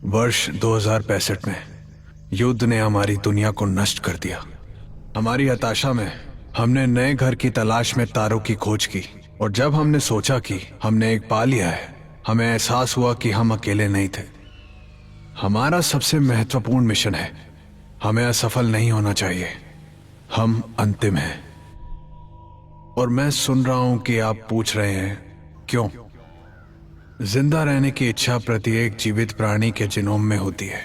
वर्ष 2065 में युद्ध ने हमारी दुनिया को नष्ट कर दिया। हमारी हताशा में हमने नए घर की तलाश में तारों की खोज की, और जब हमने सोचा कि हमने एक पा लिया है, हमें एहसास हुआ कि हम अकेले नहीं थे। हमारा सबसे महत्वपूर्ण मिशन है, हमें असफल नहीं होना चाहिए। हम अंतिम हैं। और मैं सुन रहा हूं कि आप पूछ रहे हैं क्यों। जिंदा रहने की इच्छा प्रत्येक जीवित प्राणी के जीनोम में होती है।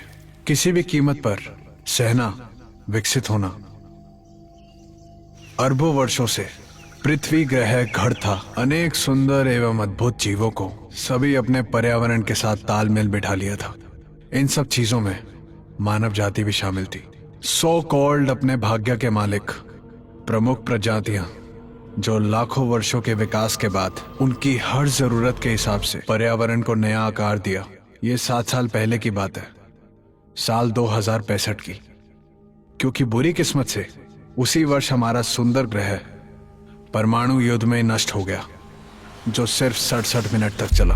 किसी भी कीमत पर सहना, विकसित होना। अरबों वर्षों से पृथ्वी ग्रह घर था अनेक सुंदर एवं अद्भुत जीवों को सभी अपने पर्यावरण के साथ तालमेल बिठा लिया था। इन सब चीजों में मानव जाति भी शामिल थी। सो कॉल्ड अपने भाग्य के मालिक प्रमुख प्रजातियां, जो लाखों वर्षों के विकास के बाद उनकी हर जरूरत के हिसाब से पर्यावरण को नया आकार दिया। ये 7 साल पहले की बात है, साल 2065 की। क्योंकि बुरी किस्मत से उसी वर्ष हमारा सुंदर ग्रह परमाणु युद्ध में नष्ट हो गया, जो सिर्फ 67 मिनट तक चला।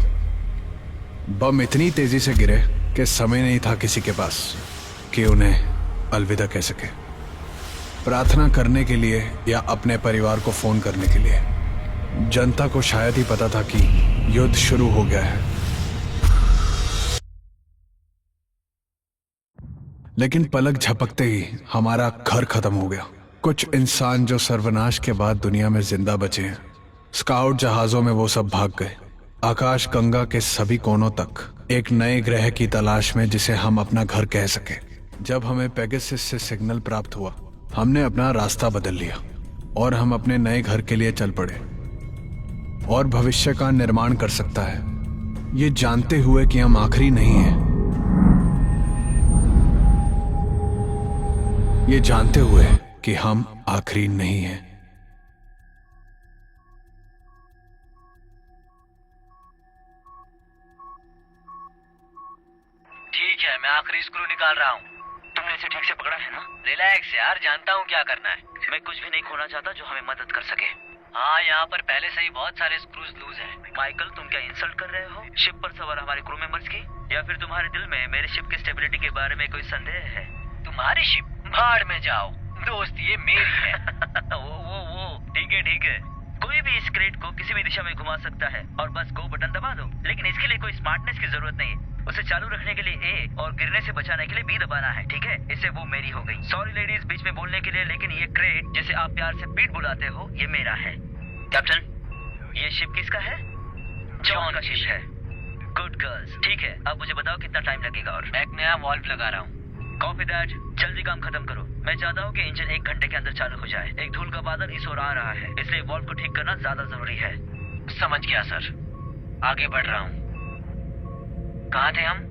बम इतनी तेजी से गिरे कि समय नहीं था किसी के पास कि उन्हें अलविदा कह सके, प्रार्थना करने के लिए या अपने परिवार को फोन करने के लिए। जनता को शायद ही पता था कि युद्ध शुरू हो गया है। लेकिन पलक झपकते ही हमारा घर खत्म हो गया। कुछ इंसान जो सर्वनाश के बाद दुनिया में जिंदा बचे हैं, स्काउट जहाजों में वो सब भाग गए, आकाश गंगा के सभी कोनों तक, एक नए ग्रह की तलाश में जिसे हम अपना घर कह सके। जब हमें पेगासस से सिग्नल प्राप्त हुआ, हमने अपना रास्ता बदल लिया और हम अपने नए घर के लिए चल पड़े। और भविष्य का निर्माण कर सकता है, ये जानते हुए कि हम आखिरी नहीं हैं। ये जानते हुए कि हम आखिरी नहीं हैं। ठीक है, मैं आखिरी स्क्रू निकाल रहा हूँ। तुमने इसे ठीक से पकड़ा है ना? रिलैक्स यार, जानता हूँ क्या करना है। मैं कुछ भी नहीं खोना चाहता जो हमें मदद कर सके। हाँ, यहाँ पर पहले से ही बहुत सारे स्क्रूज लूज हैं। माइकल, तुम क्या इंसल्ट कर रहे हो शिप पर सवार हमारे क्रू मेंबर्स की? या फिर तुम्हारे दिल में मेरे शिप की स्टेबिलिटी के बारे में कोई संदेह है? तुम्हारी शिप भाड़ में जाओ दोस्त, ये मेरी है। वो ठीक है ठीक है। कोई भी इस क्रेट को किसी भी दिशा में घुमा सकता है और बस गो बटन दबा दो। लेकिन इसके लिए कोई स्मार्टनेस की जरूरत नहीं है। उसे चालू रखने के लिए ए और गिरने से बचाने के लिए बी दबाना है, ठीक है? इससे वो मेरी हो गई। सॉरी लेडीज बीच में बोलने के लिए, लेकिन ये क्रेट जिसे आप प्यार से पीट बुलाते हो, ये मेरा है। कैप्टन, ये शिप किसका है? जॉन का शिप है। Good girls. ठीक है, अब मुझे बताओ कितना टाइम लगेगा। और मैं एक नया वॉल्व लगा रहा हूँ। Copy that. जल्दी काम खत्म करो। मैं चाहता हूँ कि इंजन 1 घंटे के अंदर चालू हो जाए। एक धूल का बादल इस ओर आ रहा है, इसलिए वॉल्व को ठीक करना ज्यादा जरूरी है। समझ गया सर, आगे बढ़ रहा हूँ। कहाँ थे हम?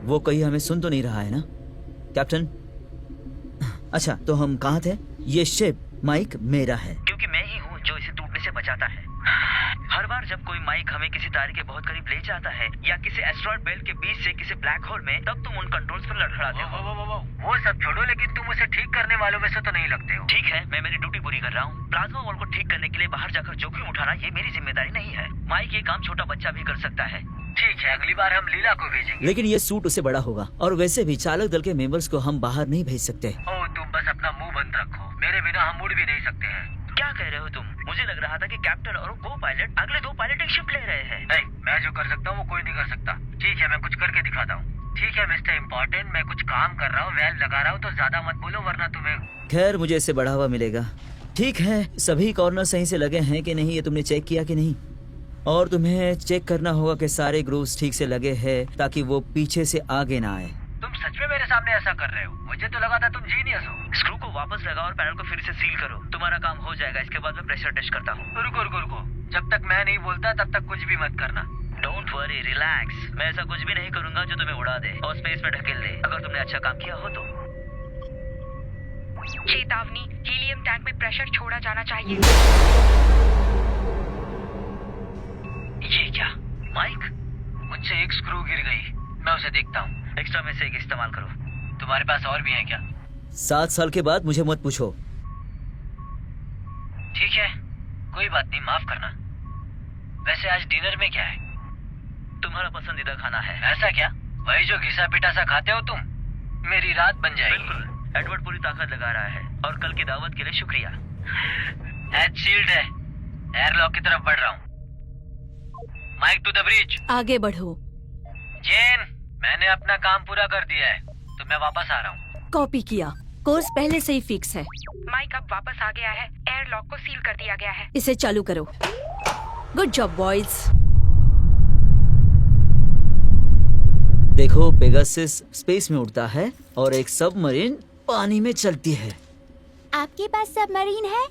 वो कहीं हमें सुन तो नहीं रहा है ना कैप्टन? अच्छा, तो हम कहाँ थे? ये शिप माइक मेरा है। क्योंकि मैं ही हूँ जो इसे टूटने से बचाता है। हर बार जब कोई माइक हमें किसी तारे के बहुत करीब ले जाता है या किसी एस्ट्रॉयड बेल्ट के बीच से किसी ब्लैक होल में, तब तुम उन कंट्रोल्स पर लड़खड़ाते हो। वो सब छोड़ो, लेकिन तुम उसे ठीक करने वालों में से तो नहीं लगते हो। ठीक है, मैं मेरी ड्यूटी पूरी कर रहा हूँ। प्लाज्मा वॉल को ठीक करने के लिए बाहर जाकर जोखिम उठाना ये मेरी जिम्मेदारी नहीं है। माइक ये काम छोटा बच्चा भी कर सकता है। ठीक है, अगली बार हम लीला को भेजेंगे। लेकिन ये सूट उसे बड़ा होगा, और वैसे भी चालक दल के मेंबर्स को हम बाहर नहीं भेज सकते। ओ, तुम बस अपना मुंह बंद रखो। मेरे बिना हम उड़ भी नहीं सकते हैं। क्या कह रहे हो तुम? मुझे लग रहा था कि कैप्टन और को पायलट अगले 2 पायलट एक शिफ्ट ले रहे हैं। मैं जो कर सकता हूँ वो कोई नहीं कर सकता। ठीक है, मैं कुछ करके दिखाता हूँ। ठीक है मिस्टर इम्पोर्टेंट, मैं कुछ काम कर रहा हूँ, वेल्व लगा रहा हूँ, तो ज्यादा मत बोलो वरना तुम्हें। खैर, मुझे इससे बढ़ावा मिलेगा। ठीक है, सभी कॉर्नर सही से लगे हैं कि नहीं, ये तुमने चेक किया कि नहीं? और तुम्हें चेक करना होगा कि सारे ग्रूव्स ठीक से लगे हैं, ताकि वो पीछे से आगे ना आए। तुम सच में मेरे सामने ऐसा कर रहे हो? मुझे तो लगा था तुम जीनियस हो। स्क्रू को वापस लगाओ और पैनल को फिर से सील करो। तुम्हारा काम हो जाएगा। इसके बाद मैं प्रेशर टेस्ट करता हूँ। रुको, जब तक मैं नहीं बोलता तब तक कुछ भी मत करना। Don't worry, relax. मैं ऐसा कुछ भी नहीं करूंगा जो तुम्हें उड़ा दे और स्पेस में ढकेल दे, अगर तुमने अच्छा काम किया हो तो। चेतावनी, हीलियम टैंक में प्रेशर छोड़ा जाना चाहिए। ये क्या? माइक? मुझसे एक स्क्रू गिर गई, मैं उसे देखता हूँ। एक्स्ट्रा में से एक इस्तेमाल करो। तुम्हारे पास और भी है क्या? 7 साल के बाद मुझे मत पूछो। ठीक है, कोई बात नहीं, माफ करना। वैसे आज डिनर में क्या है? तुम्हारा पसंदीदा खाना है। ऐसा क्या? वही जो घिसा पिटा सा खाते हो तुम? मेरी रात बन जाएगी। बिल्कुल, एडवर्ड पूरी ताकत लगा रहा है और कल की दावत के लिए शुक्रिया। एच शील्ड है, एयरलॉक की तरफ बढ़ रहा हूँ। Mike to the bridge. आगे बढ़ो। जेन, मैंने अपना काम पूरा कर दिया है, तो मैं वापस आ रहा हूँ। कॉपी किया। कोर्स पहले से ही फिक्स है। माइक अब वापस आ गया है। एयरलॉक को सील कर दिया गया है। इसे चालू करो। Good job boys. देखो, पेगासस स्पेस में उड़ता है और एक सबमरीन पानी में चलती है। आपके पास सबमरीन है?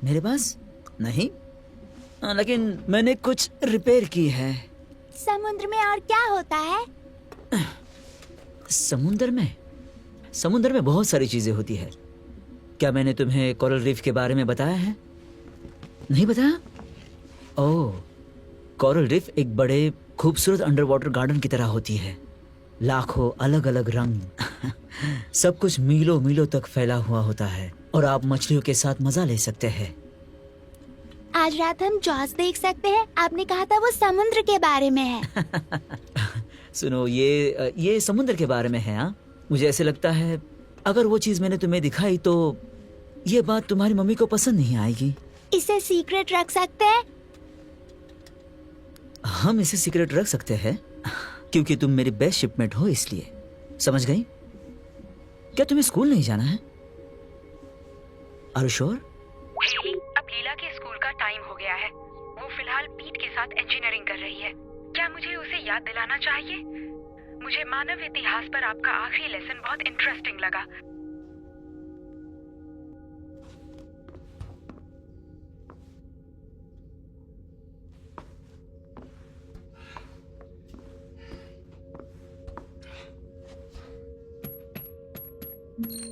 मेरे पास नहीं, लेकिन मैंने कुछ रिपेयर की है। समुद्र में और क्या होता है? समुद्र में बहुत सारी चीजें होती है। क्या मैंने तुम्हें कोरल रीफ के बारे में बताया है? नहीं बताया? ओह, कोरल रीफ एक बड़े खूबसूरत अंडर वाटर गार्डन की तरह होती है। लाखों अलग अलग रंग सब कुछ मीलों मीलों तक फैला हुआ होता है और आप मछलियों के साथ मजा ले सकते हैं। आज रात हम जॉस देख सकते हैं। आपने कहा था वो समुद्र के बारे में है। सुनो, ये समुद्र के बारे में है। हाँ, मुझे ऐसे लगता है अगर वो चीज मैंने तुम्हें दिखाई तो ये बात तुम्हारी मम्मी को पसंद नहीं आएगी। इसे सीक्रेट रख सकते हैं? हम इसे सीक्रेट रख सकते हैं क्योंकि तुम मेरी बेस्ट शिपमेट हो, इसलिए। समझ गई? क्या तुम्हें स्कूल नहीं जाना है? Are you sure? हेली, अब लीला के स्कूल का टाइम हो गया है। वो फिलहाल पीट के साथ इंजीनियरिंग कर रही है। क्या मुझे उसे याद दिलाना चाहिए? मुझे मानव इतिहास पर आपका आखिरी लेसन बहुत इंटरेस्टिंग लगा।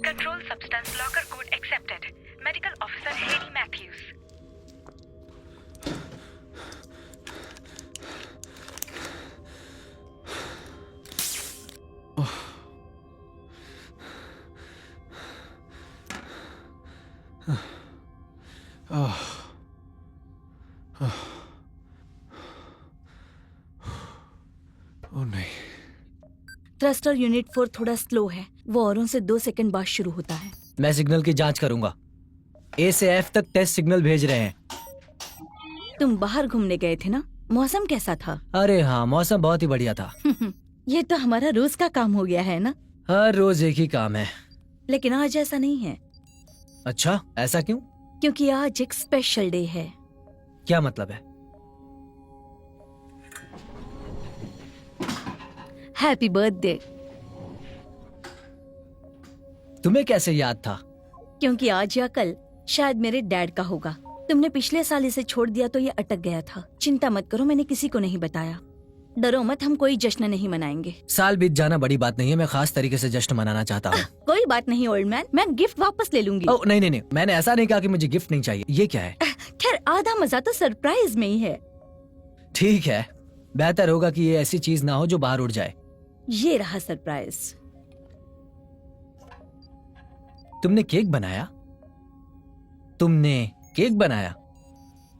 Control substance locker code accepted. Medical officer Haley Matthews. Oh नहीं। थ्रस्टर यूनिट 4 थोड़ा स्लो है। वो औरों से 2 सेकंड बाद शुरू होता है। मैं सिग्नल की जांच करूंगा। ए से एफ तक टेस्ट सिग्नल भेज रहे हैं। तुम बाहर घूमने गए थे ना? मौसम कैसा था? अरे हाँ, मौसम बहुत ही बढ़िया था। ये तो हमारा रोज का काम हो गया है ना? हर रोज एक ही काम है। लेकिन आज ऐसा नहीं है। अच्छा, ऐसा क्यों? क्योंकि आज एक स्पेशल डे है। क्या मतलब है? Happy birthday. तुम्हें कैसे याद था? क्योंकि आज या कल शायद मेरे डैड का होगा। तुमने पिछले साल इसे छोड़ दिया तो ये अटक गया था। चिंता मत करो, मैंने किसी को नहीं बताया। डरो मत, हम कोई जश्न नहीं मनाएंगे। साल बीत जाना बड़ी बात नहीं है। मैं खास तरीके से जश्न मनाना चाहता हूँ। कोई बात नहीं ओल्ड मैन, मैं गिफ्ट वापस ले लूंगी। ओह नहीं नहीं नहीं, मैंने ऐसा नहीं कहा कि मुझे गिफ्ट नहीं चाहिए। ये क्या है? खैर, आधा मजा तो सरप्राइज में ही है। ठीक है, बेहतर होगा कि ये ऐसी चीज ना हो जो बाहर उड़ जाए। ये रहा सरप्राइज। तुमने केक बनाया? तुमने केक बनाया?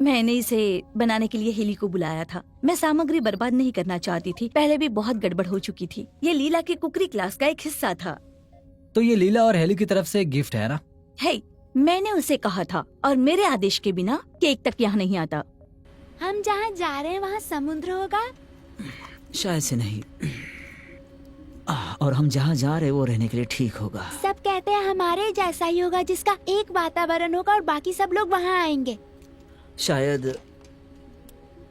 मैंने इसे बनाने के लिए हेली को बुलाया था। मैं सामग्री बर्बाद नहीं करना चाहती थी। पहले भी बहुत गड़बड़ हो चुकी थी। ये लीला की कुकरी क्लास का एक हिस्सा था। तो ये लीला और हेली की तरफ से एक गिफ्ट है ना? हे, मैंने उसे कहा था और मेरे आदेश के बिना केक तक यहाँ नहीं आता। हम जहाँ जा रहे हैं वहाँ समुद्र होगा? शायद से नहीं। और हम जहाँ जा रहे हैं वो रहने के लिए ठीक होगा। सब कहते हैं हमारे जैसा ही होगा, जिसका एक वातावरण होगा और बाकी सब लोग वहाँ आएंगे। शायद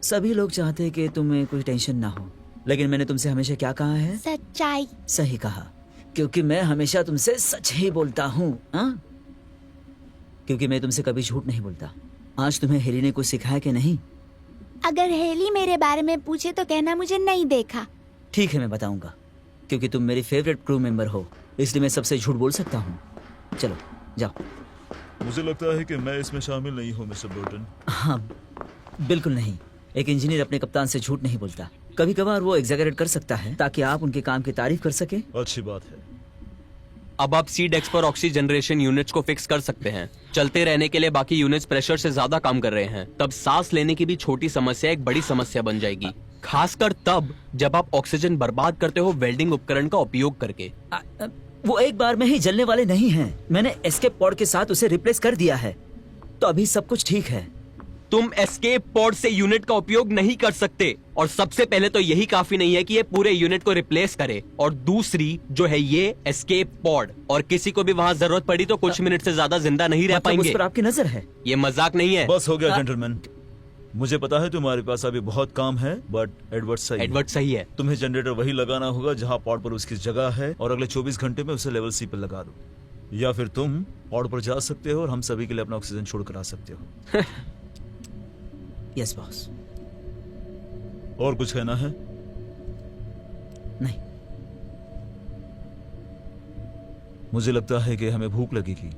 सभी लोग चाहते हैं कि तुम्हें कोई टेंशन ना हो, लेकिन मैंने तुमसे हमेशा क्या कहा है? सच्चाई। सही कहा, क्योंकि मैं हमेशा तुमसे सच ही बोलता हूँ। क्योंकि मैं तुमसे कभी झूठ नहीं बोलता। आज तुम्हें हेली ने कुछ सिखाया कि नहीं? अगर हेली मेरे बारे में पूछे तो कहना मुझे नहीं देखा। ठीक है, मैं बताऊंगा। क्योंकि तुम मेरी फेवरेट क्रू मेंबर हो, इसलिए मैं सबसे झूठ बोल सकता हूँ। चलो जाओ। मुझे लगता है कि मैं इसमें शामिल नहीं हूँ मिस्टर ब्रोटन। हाँ, बिल्कुल नहीं। एक इंजीनियर अपने कप्तान से झूठ नहीं बोलता। कभी कभार वो एग्जैगरेट कर सकता है ताकि आप उनके काम की तारीफ कर सके। अच्छी बात है। अब आप सी डेक्स पर ऑक्सीजन जनरेशन यूनिट्स को फिक्स कर सकते हैं। चलते रहने के लिए बाकी यूनिट्स प्रेशर से ज्यादा काम कर रहे हैं, तब सांस लेने की भी छोटी समस्या एक बड़ी समस्या बन जाएगी। खासकर तब जब आप ऑक्सीजन बर्बाद करते हो वेल्डिंग उपकरण का उपयोग करके। वो एक बार में ही जलने वाले नहीं हैं। मैंने एस्केप पॉड के साथ उसे रिप्लेस कर दिया है, तो अभी सब कुछ ठीक है। तुम एस्केप पॉड से यूनिट का उपयोग नहीं कर सकते, और सबसे पहले तो यही काफी नहीं है कि ये पूरे यूनिट को रिप्लेस करे, और दूसरी जो है ये एस्केप पॉड, और किसी को भी वहां जरूरत पड़ी तो कुछ मिनट से ज्यादा जिंदा नहीं रह मतलब पाएंगे। उस पर आपकी नजर है? ये मजाक नहीं है। बस हो गया जेंटलमैन। मुझे पता है तुम्हारे पास अभी बहुत काम है, बट एडवर्ड सही है। तुम्हें जनरेटर वही लगाना होगा जहाँ पॉड पर उसकी जगह है, और अगले 24 घंटे में उसे लेवल सी पर लगा दो, या फिर तुम पॉड पर जा सकते हो और हम सभी के लिए अपना ऑक्सीजन छोड़कर आ सकते हो। Yes boss. और कुछ कहना है? नहीं। मुझे लगता है कि हमें भूख लगेगी,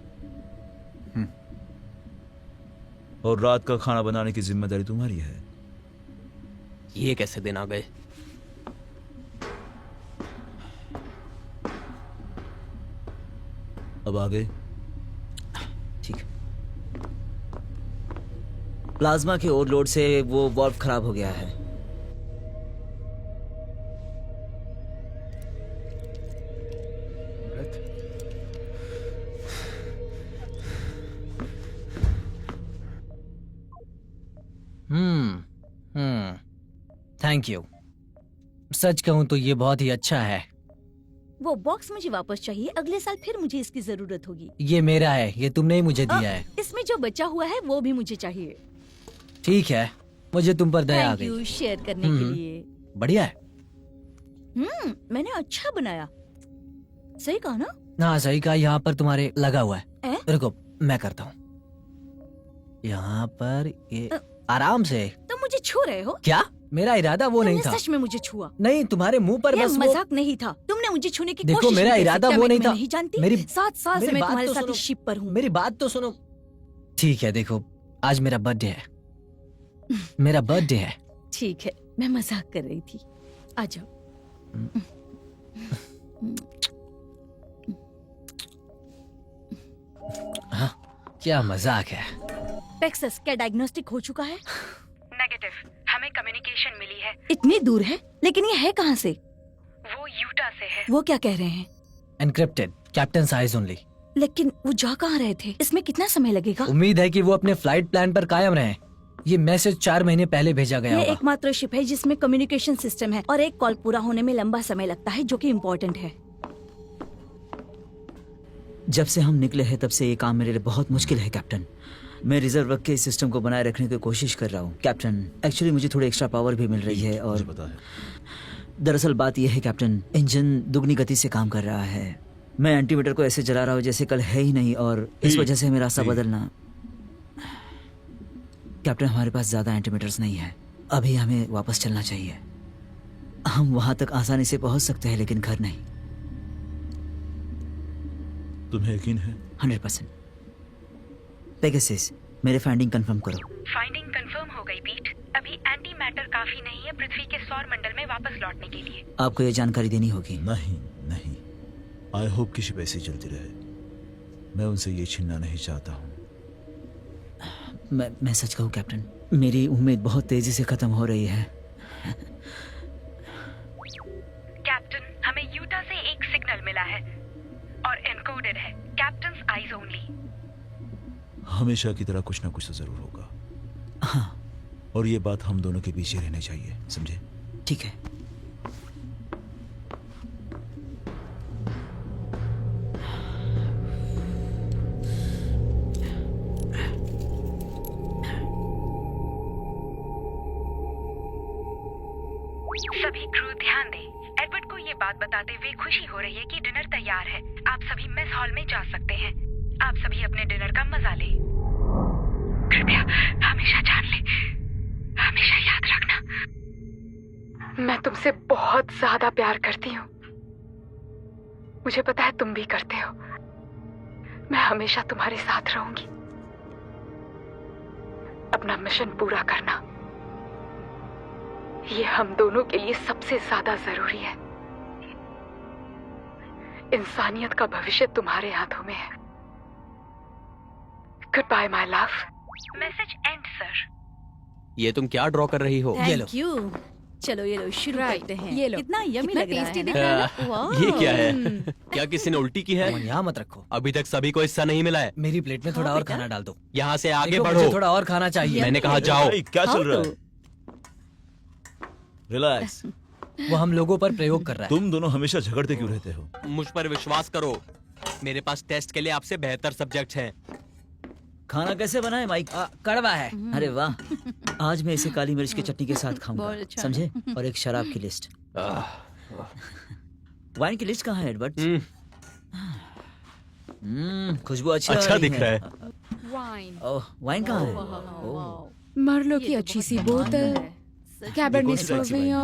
और रात का खाना बनाने की जिम्मेदारी तुम्हारी है। ये कैसे दिन आ गए? अब आ गए। ठीक है। प्लाज्मा के ओवरलोड से वो वाल्व खराब हो गया है। Thank you. सच कहूं तो ये बहुत ही अच्छा है। वो बॉक्स मुझे वापस चाहिए, अगले साल फिर मुझे इसकी जरूरत होगी। ये मेरा है, ये तुमने ही मुझे दिया है। इसमें जो बचा हुआ है वो भी मुझे चाहिए। ठीक है, मुझे तुम पर दया आ थैंक यू गई। शेयर करने के लिए। बढ़िया है। मैंने अच्छा बनाया। सही कहा ना? हाँ सही कहा। यहाँ पर तुम्हारे लगा हुआ है। रुको मैं करता हूँ। यहाँ पर ये आराम से। तुम मुझे छू रहे हो? क्या? मेरा इरादा वो नहीं था। सच में मुझे छुआ। नहीं, तुम्हारे मुंह पर ये बस मजाक नहीं था। तुमने मुझे छूने की देखो, कोशिश मेरा की। इरादा क्या वो मैं नहीं तुम्हें था। नहीं जानती? मेरी 7 साल से मेरी मैं बात तुम्हारे तो साथ सुनो। इस शिप पर हूँ। मेरी बात तो सुनो। ठीक है, देखो आज मेरा बर्थडे है। मेरा बर्थडे है। ठीक है, मैं मजाक कर रही थी। आ जाओ। हाँ, क्या मजाक है। पेक्सस, क्या डायग्नोस्टिक हो चुका है? नेगेटिव। हमें कम्युनिकेशन मिली है। इतनी दूर है, लेकिन ये है कहाँ से? वो यूटा से है। वो क्या कह रहे हैं? Encrypted, captain eyes only. लेकिन वो जा कहाँ रहे थे? इसमें कितना समय लगेगा? उम्मीद है कि वो अपने फ्लाइट प्लान पर कायम रहें। ये मैसेज 4 महीने पहले भेजा गया ये होगा। एकमात्र शिप है जिसमें कम्युनिकेशन सिस्टम है, और एक कॉल पूरा होने में लंबा समय लगता है, जो कि इम्पोर्टेंट है। जब से हम निकले हैं तब से ये काम मेरे लिए बहुत मुश्किल है कैप्टन। मैं रिजर्व रख के इस सिस्टम को बनाए रखने की कोशिश कर रहा हूँ कैप्टन। एक्चुअली मुझे थोड़ी एक्स्ट्रा पावर भी मिल रही है, और मुझे पता है। दरअसल बात यह है कैप्टन, इंजन दुगनी गति से काम कर रहा है। मैं एंटीमीटर को ऐसे जला रहा हूँ जैसे कल है ही नहीं, और इस वजह से हमें रास्ता बदलना। कैप्टन, हमारे पास ज्यादा एंटीमीटर्स नहीं है। अभी हमें वापस चलना चाहिए। हम वहां तक आसानी से पहुंच सकते हैं, लेकिन घर नहीं। तुम्हें यकीन है? 100%। पेगासस, मेरे फाइंडिंग कंफर्म करो। फाइंडिंग कंफर्म हो गई पीट। अभी एंटी मैटर काफी नहीं है पृथ्वी के सौर मंडल में वापस लौटने के लिए। आपको ये जानकारी देनी होगी। नहीं नहीं, आई होप कि शिप ऐसी चलती रहे। मैं उनसे ये छीनना नहीं चाहता हूँ। मैं सच कहूँ कैप्टन, मेरी उम्मीद बहुत तेजी से खत्म हो रही है। कैप्टन, हमें यूटा से एक सिग्नल मिला है और एनकोडेड है। Captains eyes only. हमेशा की तरह कुछ ना कुछ तो जरूर होगा। हाँ, और ये बात हम दोनों के बीच ही रहनी चाहिए, समझे? ठीक है। सभी क्रू ध्यान दें। एडवर्ड को ये बात बताते हुए खुशी हो रही है कि डिनर तैयार है। आप सभी मेस हॉल में जा सकते हैं। आप सभी अपने डिनर का मजा लें। कृपया हमेशा जान ले, हमेशा याद रखना, मैं तुमसे बहुत ज्यादा प्यार करती हूँ। मुझे पता है तुम भी करते हो। मैं हमेशा तुम्हारे साथ रहूंगी। अपना मिशन पूरा करना, ये हम दोनों के लिए सबसे ज्यादा जरूरी है। इंसानियत का भविष्य तुम्हारे हाथों में है। Goodbye my love. Message and sir. ये तुम क्या ड्रॉ कर रही हो? ये लो। Thank you. चलो ये लो शुरू करते हैं। ये लो। कितना यम्मी कितना लग रहा tasty है। दिख रहा है ना? वाह। ये क्या है? क्या किसी ने उल्टी की है? अमन, यहाँ मत रखो, अभी तक सभी को हिस्सा नहीं मिला है। मेरी प्लेट में थोड़ा हाँ, और बेटा। खाना डाल दो। यहाँ से आगे देखो, बढ़ो। मुझे थोड़ा और खाना चाहिए। मैंने कहा जाओ। भाई, क्या चल रहा हाँ है? रिलैक्स। वो हम लोगों पर प्रयोग कर रहा है। तुम दोनों हमेशा झगड़ते क्यों रहते हो? मुझ पर विश्वास करो, मेरे पास टेस्ट के लिए आपसे बेहतर सब्जेक्ट हैं। खाना कैसे बनाए माइक? कड़वा है। अरे वाह, आज मैं इसे काली मिर्च की चटनी के साथ खाऊंगा, बहुत अच्छा। समझे? और एक शराब की लिस्ट। वाइन की लिस्ट कहाँ है एडवर्ड? खुशबू अच्छी आ अच्छा रही दिख रहा है। वाइन, ओह, वाइन कहाँ है? ओह, मरलो की अच्छी सी बोतल, कैबरनेट कौन सी अच्छी सोवियन।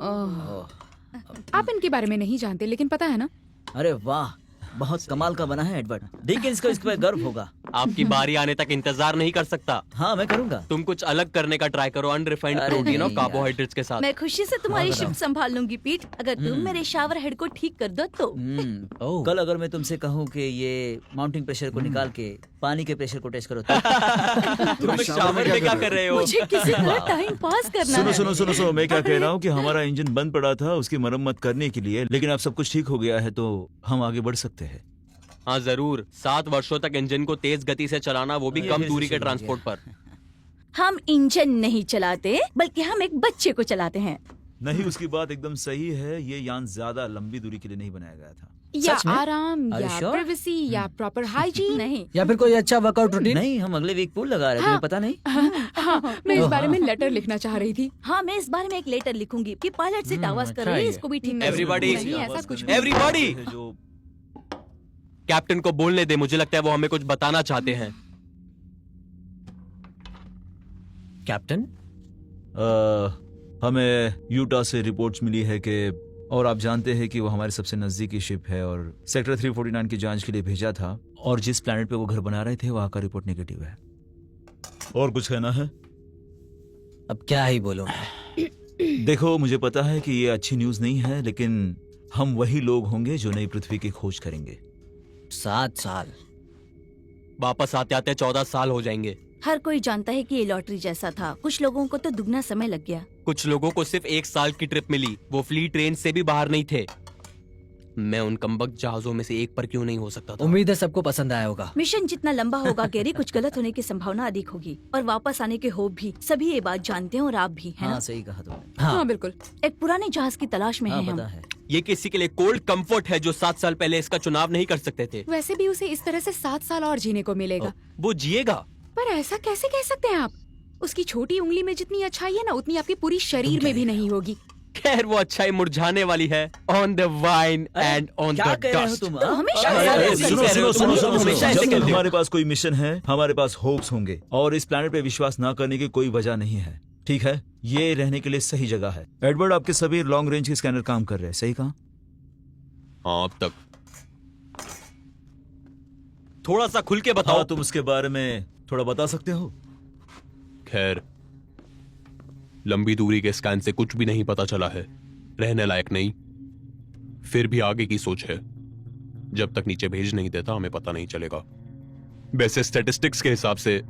ओह, आप इनके बारे में नहीं जानते, लेकिन पता है ना? अरे वाह, बहुत कमाल का बना है एडवर्ड। डिकिंस को इस पर गर्व होगा। आपकी बारी आने तक इंतजार नहीं कर सकता। हाँ, मैं करूंगा। तुम कुछ अलग करने का ट्राई करो, अनरिफाइंड अरे प्रोटीन और नहीं यार। कार्बोहाइड्रेट्स के साथ। मैं खुशी से तुम्हारी शिफ्ट संभाल लूंगी पीट, अगर तुम मेरे शावर हेड को ठीक कर दो तो। ओह। कल अगर मैं तुमसे कहूँ कि ये माउंटिंग प्रेशर को निकाल के पानी के प्रेशर को टेस्ट करो तो तुम शावर में क्या कर रहे हो? मुझे किसी तरह टाइम पास करना सुनो है। सुनो सुनो सुनो, मैं क्या कह रहा हूँ कि हमारा इंजन बंद पड़ा था उसकी मरम्मत करने के लिए, लेकिन अब सब कुछ ठीक हो गया है तो हम आगे बढ़ सकते हैं। हाँ जरूर, 7 वर्षों तक इंजन को तेज गति से चलाना, वो भी कम दूरी के ट्रांसपोर्ट पर। हम इंजन नहीं चलाते, बल्कि हम एक बच्चे को चलाते हैं। नहीं, उसकी बात एकदम सही है। ये यान ज्यादा लंबी दूरी के लिए नहीं बनाया गया था। या सच में? आराम, Are you या sure? प्राइवेसी, या प्रॉपर हाइजीन। नहीं, या फिर कोई अच्छा वर्कआउट रूटीन? नहीं, हम अगले वीक पूल लगा रहे थे, तुम्हें पता नहीं? हाँ, मैं इस बारे में लेटर लिखना चाह रही थी। हाँ मैं इस बारे में एक लेटर लिखूंगी कि पायलट से टावास कर अच्छा रही है, ये। इसको भी ठीक नहीं, Everybody- नहीं, ऐसा कुछ भी। Everybody! है जो कैप्टन को बोलने दे, मुझे लगता है वो हमें कुछ बताना चाहते हैं। कैप्टन, हमें यूटा से रिपोर्ट्स मिली है कि, और आप जानते हैं कि वो हमारे सबसे नजदीकी शिप है और सेक्टर 349 की जांच के लिए भेजा था, और जिस प्लैनेट पे वो घर बना रहे थे वहां का रिपोर्ट नेगेटिव है। और कुछ कहना है? अब क्या ही बोलूं। देखो, मुझे पता है कि ये अच्छी न्यूज नहीं है, लेकिन हम वही लोग होंगे जो नई पृथ्वी की खोज करेंगे। 7 साल। वापस आते आते 14 साल हो जाएंगे। हर कोई जानता है कि ये लॉटरी जैसा था, कुछ लोगों को तो दुगना समय लग गया। कुछ लोगों को सिर्फ 1 साल की ट्रिप मिली, वो फ्लीट ट्रेन से भी बाहर नहीं थे। मैं उन कमबख्त जहाजों में से एक पर क्यों नहीं हो सकता था? उम्मीद है सबको पसंद आया होगा। मिशन जितना लंबा होगा गैरी, कुछ गलत होने की संभावना अधिक होगी, और वापस आने के होप भी। सभी ये बात जानते हैं और आप भी, है हाँ, ना? सही कहा तुमने। हाँ, बिल्कुल। एक पुराने जहाज की तलाश में हाँ, हैं हम। पता है। ये किसी के लिए कोल्ड कंफर्ट है जो 7 साल पहले इसका चुनाव नहीं कर सकते थे। वैसे भी उसे इस तरह से 7 साल और जीने को मिलेगा। वो जिएगा। पर ऐसा कैसे कह सकते हैं आप? उसकी छोटी उंगली में जितनी अच्छाई है ना, उतनी आपके पूरी शरीर में भी नहीं होगी। खैर, वो अच्छाई मुरझाने वाली है। On the wine and on क्या द कह रहे हो डस्ट। तुम? तो हाँ? हमेशा अरे, ऐसा अरे, रहता है। सुनो सुनो सुनो सुनो हमेशा सुनो, ऐसे जब कहते तक हो। हमारे पास कोई मिशन है, हमारे पास होप्स होंगे, और इस प्लैनेट पे विश्वास ना करने की कोई वजह नहीं है। ठीक है, ये रहने के लिए सही जगह है। एडवर्ड, आपके सभी लॉन्ग रेंज के स्कैनर काम कर रहे हैं, सही कहा? हाँ, अब तक। थोड़ा सा खुल के बताओ। हाँ, तुम उसके बारे में थोड़ा बता सकते हो? खैर, लंबी दूरी के स्कैन से कुछ भी नहीं पता चला है, रहने लायक नहीं। फिर भी आगे की सोच है, जब तक नीचे भेज नहीं देता हमें पता नहीं चलेगा। वैसे स्टैटिस्टिक्स के हिसाब से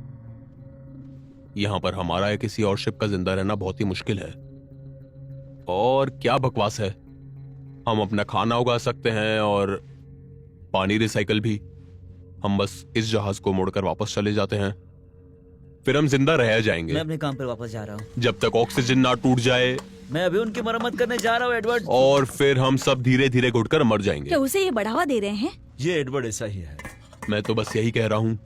यहां पर हमारा या किसी और शिप का जिंदा रहना बहुत ही मुश्किल है। और क्या बकवास है, हम अपना खाना उगा सकते हैं और पानी रिसाइकल भी। हम बस इस जहाज को मोड़कर वापस चले जाते हैं, फिर हम जिंदा रह जाएंगे मैं अपने काम पर वापस जा रहा हूँ। जब तक ऑक्सीजन ना टूट जाए, मैं अभी उनकी मरम्मत करने जा रहा हूँ एडवर्ड। और फिर हम सब धीरे धीरे घुटकर मर जाएंगे। क्या उसे ये बढ़ावा दे रहे हैं? ये एडवर्ड ऐसा ही है। मैं तो बस यही कह रहा हूँ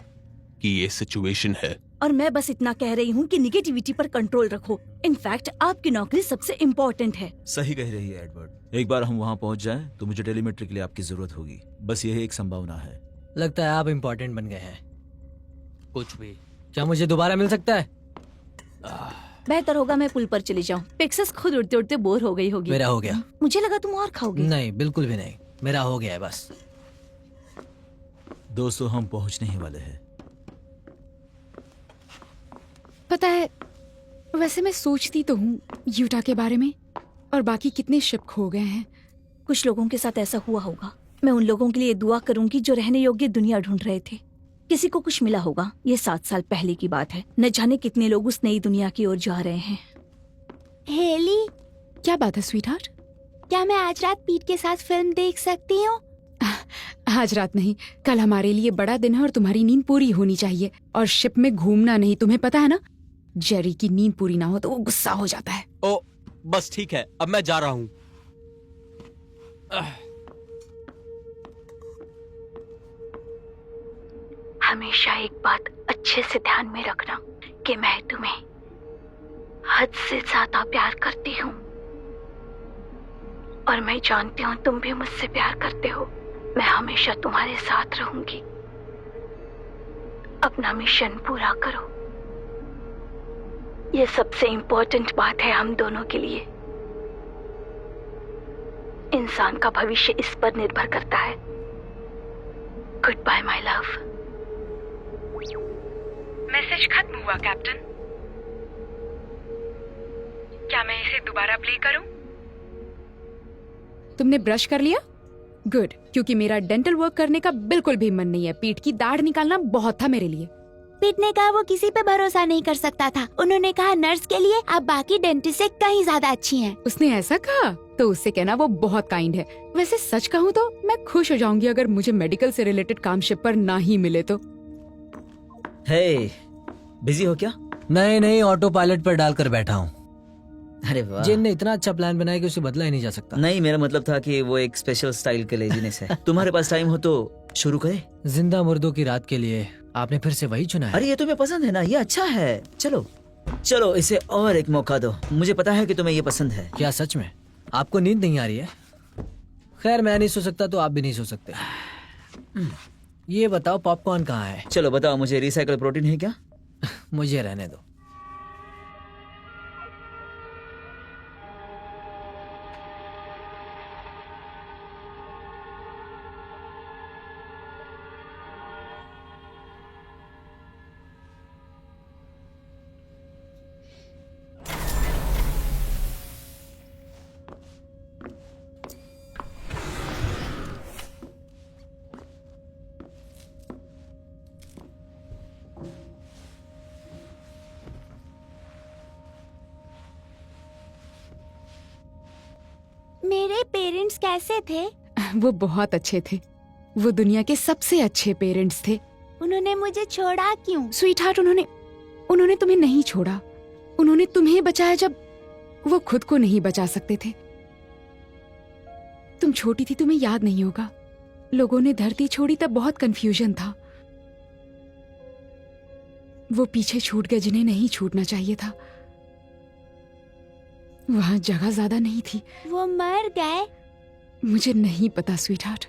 कि ये सिचुएशन है। और मैं बस इतना कह रही हूँ कि निगेटिविटी पर कंट्रोल रखो। इनफैक्ट आपकी नौकरी सबसे इम्पोर्टेंट है। सही कह रही है एडवर्ड। एक बार हम वहां पहुंच जाएं तो मुझे टेलीमेट्री के लिए आपकी जरूरत होगी। बस यही एक संभावना है। लगता है आप इम्पोर्टेंट बन गए हैं। कुछ भी। क्या मुझे दोबारा मिल सकता है? बेहतर होगा मैं पुल पर चली जाऊँ। पेक्सस खुद उड़ते उड़ते बोर हो गई होगी। मेरा हो गया। मुझे लगा तुम और खाओगे। नहीं, बिल्कुल भी नहीं, मेरा हो गया है बस। दोस्तों, हम पहुंचने ही वाले हैं। पता है, वैसे मैं सोचती तो हूँ यूटा के बारे में, और बाकी कितने शिप खो गए हैं। कुछ लोगों के साथ ऐसा हुआ होगा। मैं उन लोगों के लिए दुआ करूंगी जो रहने योग्य दुनिया ढूंढ रहे थे। किसी को कुछ मिला होगा। ये 7 साल पहले की बात है। न जाने कितने लोग उस नई दुनिया की ओर जा रहे हैं। हेली, क्या बात है स्वीटहार्ट? क्या मैं आज रात पीट के साथ फिल्म देख सकती हूँ? आज रात नहीं, कल हमारे लिए बड़ा दिन है और तुम्हारी नींद पूरी होनी चाहिए। और शिप में घूमना नहीं, तुम्हें पता है ना, जेरी की नींद पूरी ना हो तो वो गुस्सा हो जाता है। ओ बस ठीक है, अब मैं जा रहा हूँ। हमेशा एक बात अच्छे से ध्यान में रखना कि मैं तुम्हें हद से ज्यादा प्यार करती हूँ और मैं जानती हूँ तुम भी मुझसे प्यार करते हो। मैं हमेशा तुम्हारे साथ रहूंगी। अपना मिशन पूरा करो, ये सबसे इम्पोर्टेंट बात है हम दोनों के लिए। इंसान का भविष्य इस पर निर्भर करता है। Goodbye my love. Message खत्म हुआ कैप्टन। क्या मैं इसे दोबारा प्ले करूं? तुमने ब्रश कर लिया? गुड, क्योंकि मेरा डेंटल वर्क करने का बिल्कुल भी मन नहीं है। पीठ की दाढ़ निकालना बहुत था मेरे लिए। पीटने का वो किसी पे भरोसा नहीं कर सकता था। उन्होंने कहा नर्स के लिए आप बाकी डेंटिस्ट से कहीं ज्यादा अच्छी हैं। उसने ऐसा कहा? तो उससे कहना वो बहुत काइंड है। वैसे सच कहूँ तो मैं खुश हो जाऊंगी अगर मुझे मेडिकल से रिलेटेड काम शिप पर ना ही मिले तो। हे, बिजी हो क्या? नहीं, ऑटो पायलट पर डालकर बैठा हूँ। अरे वाह। जिन ने इतना अच्छा प्लान बनाया कि उसे बदला ही नहीं जा सकता। नहीं, मेरा मतलब था कि वो एक स्पेशल स्टाइल के लेजीनेस है। तुम्हारे पास टाइम हो तो शुरू करें? जिंदा मुर्दों की रात के लिए आपने फिर से वही चुना है। अरे ये तुम्हें पसंद है ना, ये अच्छा है। चलो चलो इसे और एक मौका दो। मुझे पता है कि तुम्हें ये पसंद है। क्या सच में आपको नींद नहीं आ रही है? खैर मैं नहीं सो सकता तो आप भी नहीं सो सकते। ये बताओ पॉपकॉर्न कहाँ है? चलो बताओ, मुझे रिसाइकल प्रोटीन है क्या? मुझे रहने दो। मेरे पेरेंट्स कैसे थे? वो बहुत अच्छे थे। वो दुनिया के सबसे अच्छे पेरेंट्स थे। उन्होंने मुझे छोड़ा क्यों? स्वीटहार्ट, उन्होंने तुम्हें नहीं छोड़ा। उन्होंने तुम्हें बचाया जब वो खुद को नहीं बचा सकते थे। तुम छोटी थी, तुम्हें याद नहीं होगा। लोगों ने धरती छोड़ी तब बहुत कंफ्यूजन था। वो पीछे छूट गए जिन्हें नहीं छूटना चाहिए था। वहां जगह ज्यादा नहीं थी। वो मर गए? मुझे नहीं पता स्वीटहार्ट।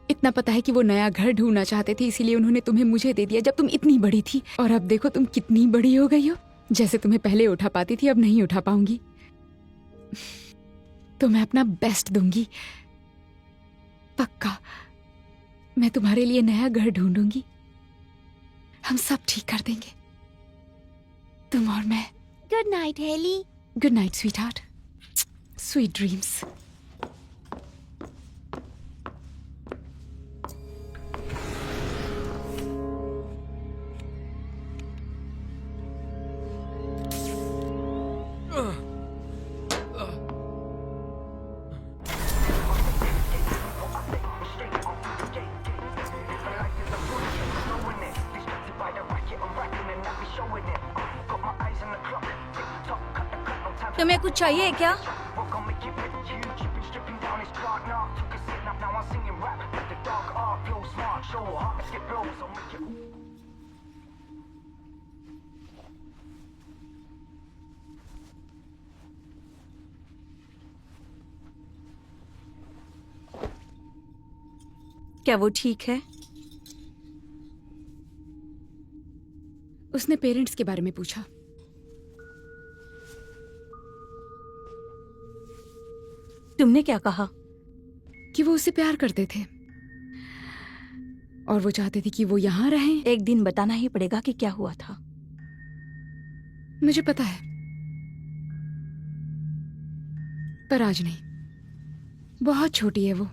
इतना पता है कि वो नया घर ढूंढना चाहते थे, इसीलिए उन्होंने तुम्हें मुझे दे दिया जब तुम इतनी बड़ी थी। और अब देखो तुम कितनी बड़ी हो गई हो। जैसे तुम्हें पहले उठा पाती थी अब नहीं उठा पाऊंगी। तो मैं अपना बेस्ट दूंगी, पक्का। मैं तुम्हारे लिए नया घर ढूंढूंगी। हम सब ठीक कर देंगे, तुम और मैं। Good night Haley. Good night sweetheart. Sweet dreams. तुम्हें कुछ चाहिए क्या? क्या वो ठीक है? उसने पेरेंट्स के बारे में पूछा। तुमने क्या कहा? कि वो उससे प्यार करते थे और वो चाहते थे कि वो यहाँ रहें। एक दिन बताना ही पड़ेगा कि क्या हुआ था। मुझे पता है, पर आज नहीं। बहुत छोटी है वो।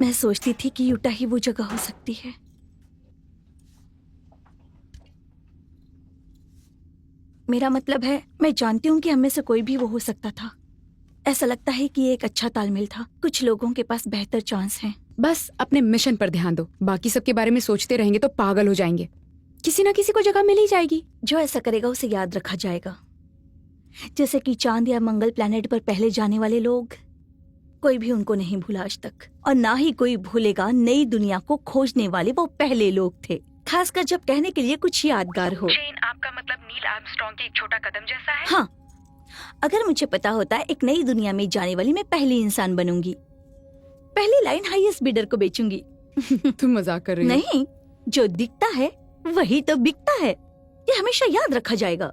मैं सोचती थी कि यूटा ही वो जगह हो सकती है। मेरा मतलब है, मैं जानती हूँ कि हम में से कोई भी वो हो सकता था। ऐसा लगता है कि ये एक अच्छा तालमेल था। कुछ लोगों के पास बेहतर चांस हैं। बस अपने मिशन पर ध्यान दो, बाकी सबके बारे में सोचते रहेंगे तो पागल हो जाएंगे। किसी ना किसी को जगह मिल ही जाएगी। जो ऐसा करेगा उसे याद रखा जाएगा। जैसे कि चांद या मंगल प्लैनेट पर पहले जाने वाले लोग, कोई भी उनको नहीं भूला आज तक, और ना ही कोई भूलेगा नई दुनिया को खोजने वाले वो पहले लोग थे, खासकर जब कहने के लिए कुछ यादगार हो। जेन, आपका मतलब नील आर्मस्ट्रॉन्ग के एक छोटा कदम जैसा है? हाँ, अगर मुझे पता होता है एक नई दुनिया में जाने वाली मैं पहली इंसान बनूंगी, पहली लाइन हाईएस्ट बिडर को बेचूंगी। तुम मजाक कर रही हो? नहीं, जो दिखता है वही तो बिकता है। ये हमेशा याद रखा जाएगा।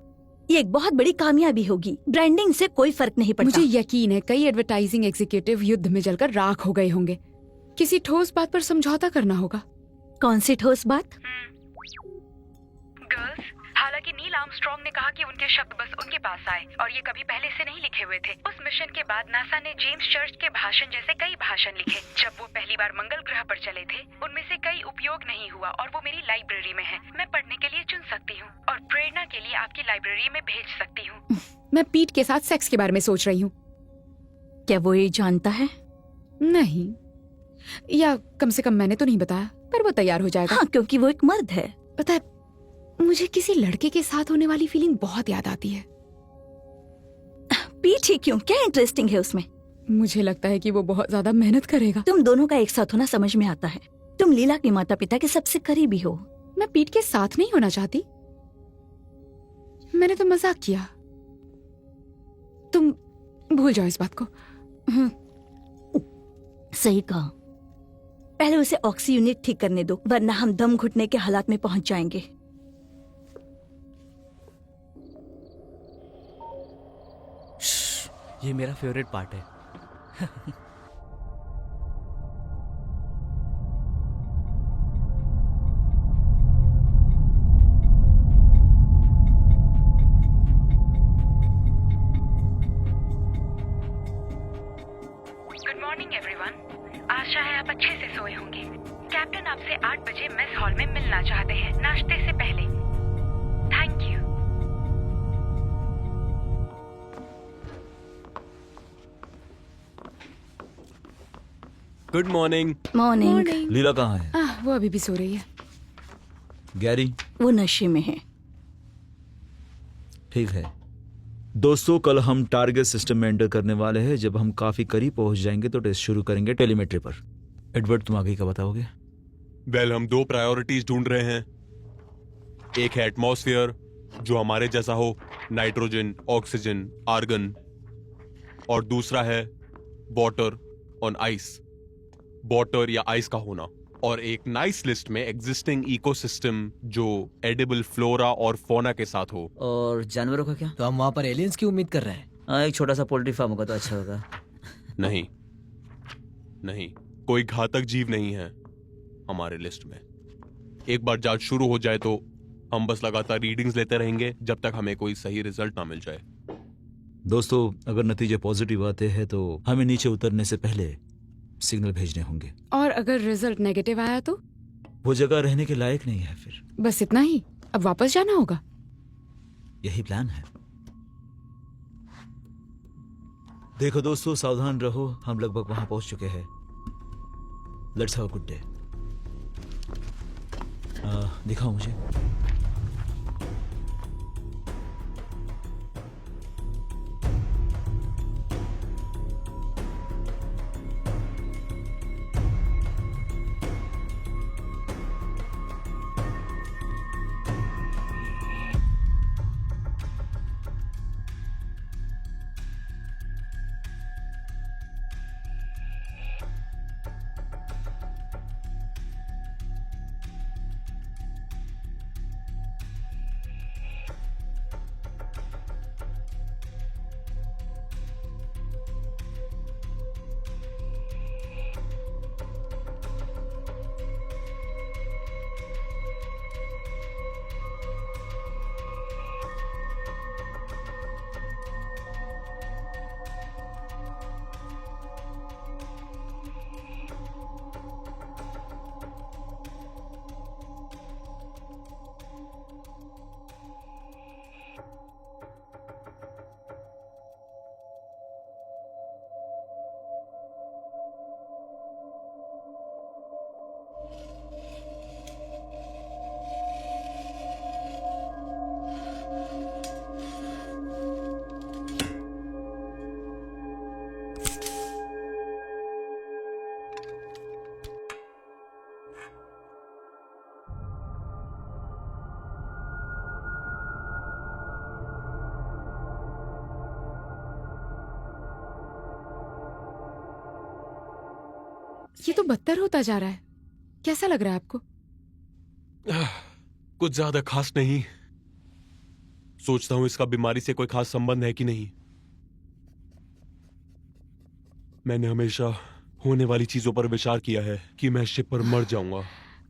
ये एक बहुत बड़ी कामयाबी होगी। ब्रांडिंग से कोई फर्क नहीं पड़ता। मुझे यकीन है कई एडवर्टाइजिंग एग्जीक्यूटिव युद्ध में जलकर राख हो गए होंगे। किसी ठोस बात पर समझौता करना होगा। कौन सी ठोस बात? गर्ल्स, हालांकि नील आर्मस्ट्रॉन्ग ने कहा कि उनके शब्द बस उनके पास आए और ये कभी पहले से नहीं लिखे हुए थे। उस मिशन के बाद नासा ने जेम्स चर्च के भाषण जैसे कई भाषण लिखे। जब वो पहली बार मंगल ग्रह पर चले थे, उनमें से कई उपयोग नहीं हुआ और वो मेरी लाइब्रेरी में है। मैं पढ़ने के लिए चुन सकती हूँ और प्रेरणा के लिए आपकी लाइब्रेरी में भेज सकती हूँ। मैं पीट के साथ सेक्स के बारे में सोच रही हूँ। क्या वो ये जानता है? नहीं, या कम से कम मैंने तो नहीं बताया, पर वो तैयार हो जाएगा। हाँ, क्योंकि वो एक मर्द है। पता है, मुझे किसी लड़के के साथ होने वाली फीलिंग बहुत याद आती है। पीठ ही क्यों? क्या इंटरेस्टिंग है उसमें? मुझे लगता है कि वो बहुत ज्यादा मेहनत करेगा। तुम दोनों का एक साथ होना समझ में आता है। तुम लीला के माता पिता के सबसे करीबी हो। मैं पीठ के साथ नहीं होना चाहती, मैंने तो मजाक किया। तुम भूल जाओ इस बात को। सही कहा। पहले उसे ऑक्सी यूनिट ठीक करने दो, वरना हम दम घुटने के हालात में पहुंच जाएंगे। ये मेरा फेवरेट पार्ट है। Good morning everyone. आशा है आप अच्छे से सोए होंगे। कैप्टन आपसे 8 बजे मेस हॉल में मिलना चाहते हैं, नाश्ते से पहले। Thank you. Good morning. Morning. Leela कहाँ है? वो अभी भी सो रही है। गैरी? वो नशे में है। ठीक है दोस्तों, कल हम टारगेट सिस्टम में एंटर करने वाले हैं। जब हम काफी करीब पहुंच जाएंगे तो टेस्ट शुरू करेंगे टेलीमेट्री पर। एडवर्ड, तुम आगे क्या बताओगे? वेल, हम 2 प्रायोरिटीज ढूंढ रहे हैं। एक है एटमॉस्फेयर, जो हमारे जैसा हो, नाइट्रोजन, ऑक्सीजन, आर्गन, और दूसरा है वाटर ऑन आइस, वाटर या आइस का होना, और एक नाइस लिस्ट में एग्जिस्टिंग इकोसिस्टम जो एडिबल फ्लोरा और फौना के साथ हो। और जानवरों का क्या? तो हम वहाँ पर एलियंस की उम्मीद कर रहे हैं। हाँ, एक छोटा सा पोल्ट्री फार्म होगा तो अच्छा होगा। नहीं नहीं, कोई घातक जीव नहीं है हमारे लिस्ट में। एक बार जांच शुरू हो जाए तो हम बस लगातार रीडिंग्स लेते रहेंगे जब तक हमें कोई सही रिजल्ट ना मिल जाए। दोस्तों, अगर नतीजे पॉजिटिव आते हैं तो हमें नीचे उतरने से पहले सिग्नल भेजने होंगे। और अगर रिजल्ट नेगेटिव आया तो? वो जगह रहने के लायक नहीं है फिर। बस इतना ही? अब वापस जाना होगा? यही प्लान है। देखो दोस्तों, सावधान रहो, हम लगभग वहां पहुंच चुके हैं। Let's have a good day. दिखाओ मुझे। ये तो बदतर होता जा रहा है। कैसा लग रहा है आपको? कुछ ज्यादा खास नहीं। सोचता हूं इसका बीमारी से कोई खास संबंध है कि नहीं। मैंने हमेशा होने वाली चीजों पर विचार किया है कि मैं शिप पर मर जाऊंगा।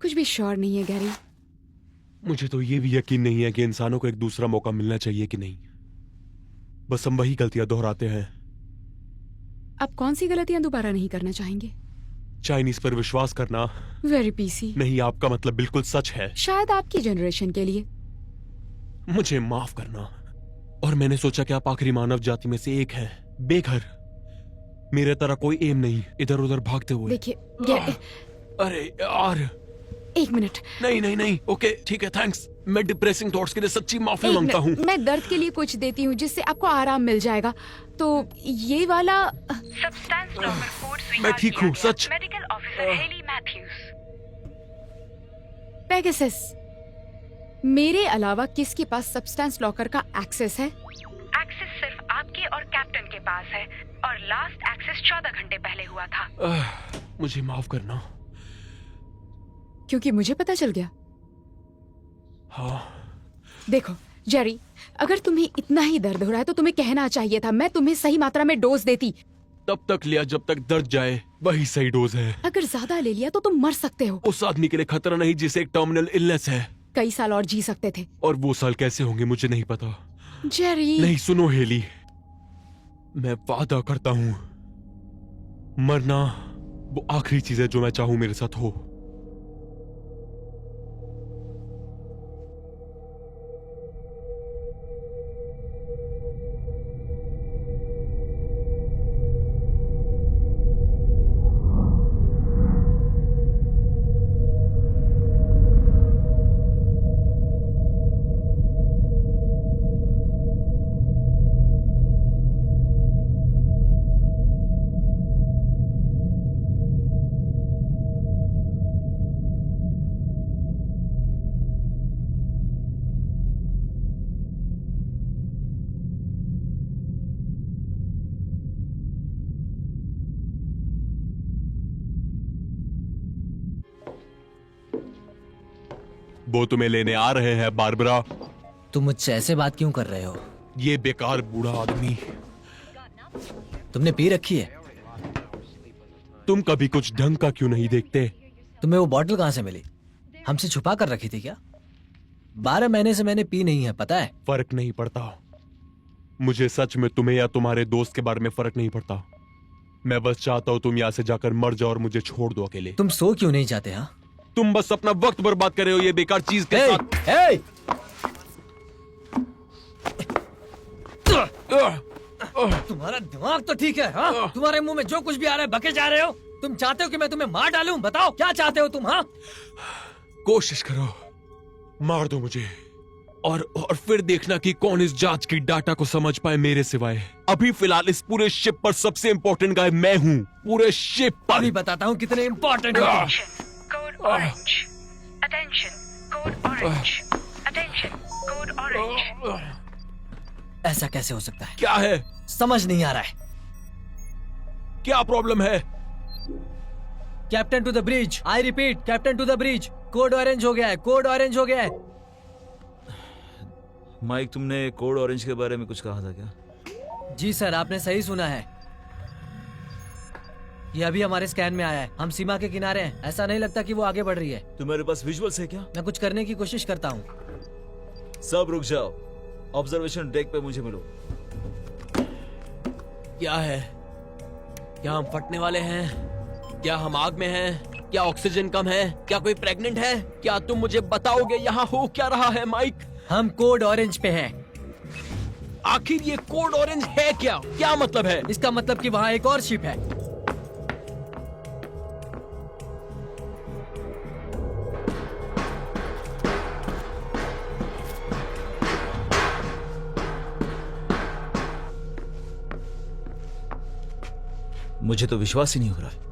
कुछ भी श्योर नहीं है गैरी। मुझे तो ये भी यकीन नहीं है कि इंसानों को एक दूसरा मौका मिलना चाहिए कि नहीं। बस हम वही गलतियां दोहराते हैं। आप कौन सी गलतियां दोबारा नहीं करना चाहेंगे? चाइनीज पर विश्वास करना। Very PC. नहीं, आपका मतलब बिल्कुल सच है। शायद आपकी जनरेशन के लिए। मुझे माफ करना। और मैंने सोचा कि आप आखिरी मानव जाति में से एक हैं, बेघर, मेरे तरह कोई एम नहीं, इधर उधर भागते हुए। देखिए अरे यार, एक मिनट। नहीं नहीं नहीं, ओके ठीक है, थैंक्स। मैं डिप्रेसिंग थॉट्स के लिए सच्ची माफी एक मांगता हूँ। मैं दर्द के लिए कुछ देती हूँ जिससे आपको आराम मिल जाएगा। तो ये वाला सब्सटेंस लॉकर कोड स्वीकार मैं ठीक हूँ, किया सच। गया। Medical officer Haley Mathews. Pegasus, मेरे अलावा किसके पास सब्सटेंस लॉकर का एक्सेस है? एक्सेस सिर्फ आपके और कैप्टन के पास है, और लास्ट एक्सेस 14 घंटे पहले हुआ था। मुझे माफ करना। क्योंकि मुझे पता चल गया। हाँ। देखो जेरी, अगर तुम्हें इतना ही दर्द हो रहा है तो तुम्हें कहना चाहिए था। मैं तुम्हें सही मात्रा में डोज देती। तब तक लिया जब तक दर्द जाए, वही सही डोज है। अगर ज्यादा ले लिया तो तुम मर सकते हो। उस आदमी के लिए खतरा नहीं जिसे एक टर्मिनल इलनेस है। कई साल और जी सकते थे। और वो साल कैसे होंगे मुझे नहीं पता। जेरी। नहीं, सुनो हेली, मैं वादा करता हूँ मरना वो आखिरी चीज है जो मैं चाहूं मेरे साथ हो। वो तुम्हें लेने आ रहे हैं बारबरा। तुम मुझसे ऐसे बात क्यों कर रहे हो? ये बेकार बूढ़ा आदमी। तुमने पी रखी है? तुम कभी कुछ ढंग का क्यों नहीं देखते? तुम्हें वो बॉटल कहाँ से मिली? हमसे छुपा कर रखी थी क्या? 12 महीने से मैंने पी नहीं है, पता है? फर्क नहीं पड़ता मुझे, सच में तुम्हें या तुम्हारे दोस्त के बारे में फर्क नहीं पड़ता। मैं बस चाहता हूँ तुम यहाँ से जाकर मर जाओ और मुझे छोड़ दो अकेले। तुम सो क्यों नहीं चाहते? हाँ, तुम बस अपना वक्त बर्बाद कर रहे हो ये बेकार चीज के साथ। तुम्हारा दिमाग तो ठीक है। हाँ? तुम्हारे मुंह में जो कुछ भी आ रहा है बके जा रहे हो। तुम चाहते हो कि मैं तुम्हें मार डालूं? बताओ क्या चाहते हो तुम? हाँ, कोशिश करो, मार दो मुझे, और फिर देखना कि कौन इस जांच की डाटा को समझ पाए मेरे सिवाय। अभी फिलहाल इस पूरे शिप पर सबसे इम्पोर्टेंट गाय मैं हूँ, पूरे शिप पर। अभी बताता हूँ कितने इम्पोर्टेंट हो। Code orange. Attention, code orange. Attention, code orange. ऐसा कैसे हो सकता है? क्या है? समझ नहीं आ रहा है। क्या प्रॉब्लम है? Captain to the bridge. I repeat, captain to the bridge. Code orange हो गया है, कोड ऑरेंज हो गया है। माइक, तुमने कोड ऑरेंज के बारे में कुछ कहा था क्या? जी सर, आपने सही सुना है। ये अभी हमारे स्कैन में आया है। हम सीमा के किनारे हैं। ऐसा नहीं लगता कि वो आगे बढ़ रही है। तुम्हारे पास विजुअल्स है क्या? मैं कुछ करने की कोशिश करता हूँ। सब रुक जाओ, ऑब्जर्वेशन डेक पे मुझे मिलो। क्या है? क्या हम फटने वाले हैं? क्या हम आग में हैं? क्या ऑक्सीजन कम है? क्या कोई प्रेग्नेंट है? क्या तुम मुझे बताओगे यहाँ हो क्या रहा है माइक? हम कोड ऑरेंज पे हैं। आखिर ये कोड ऑरेंज है क्या? क्या मतलब है? इसका मतलब कि वहाँ एक और शिप है। मुझे तो विश्वास ही नहीं हो रहा है।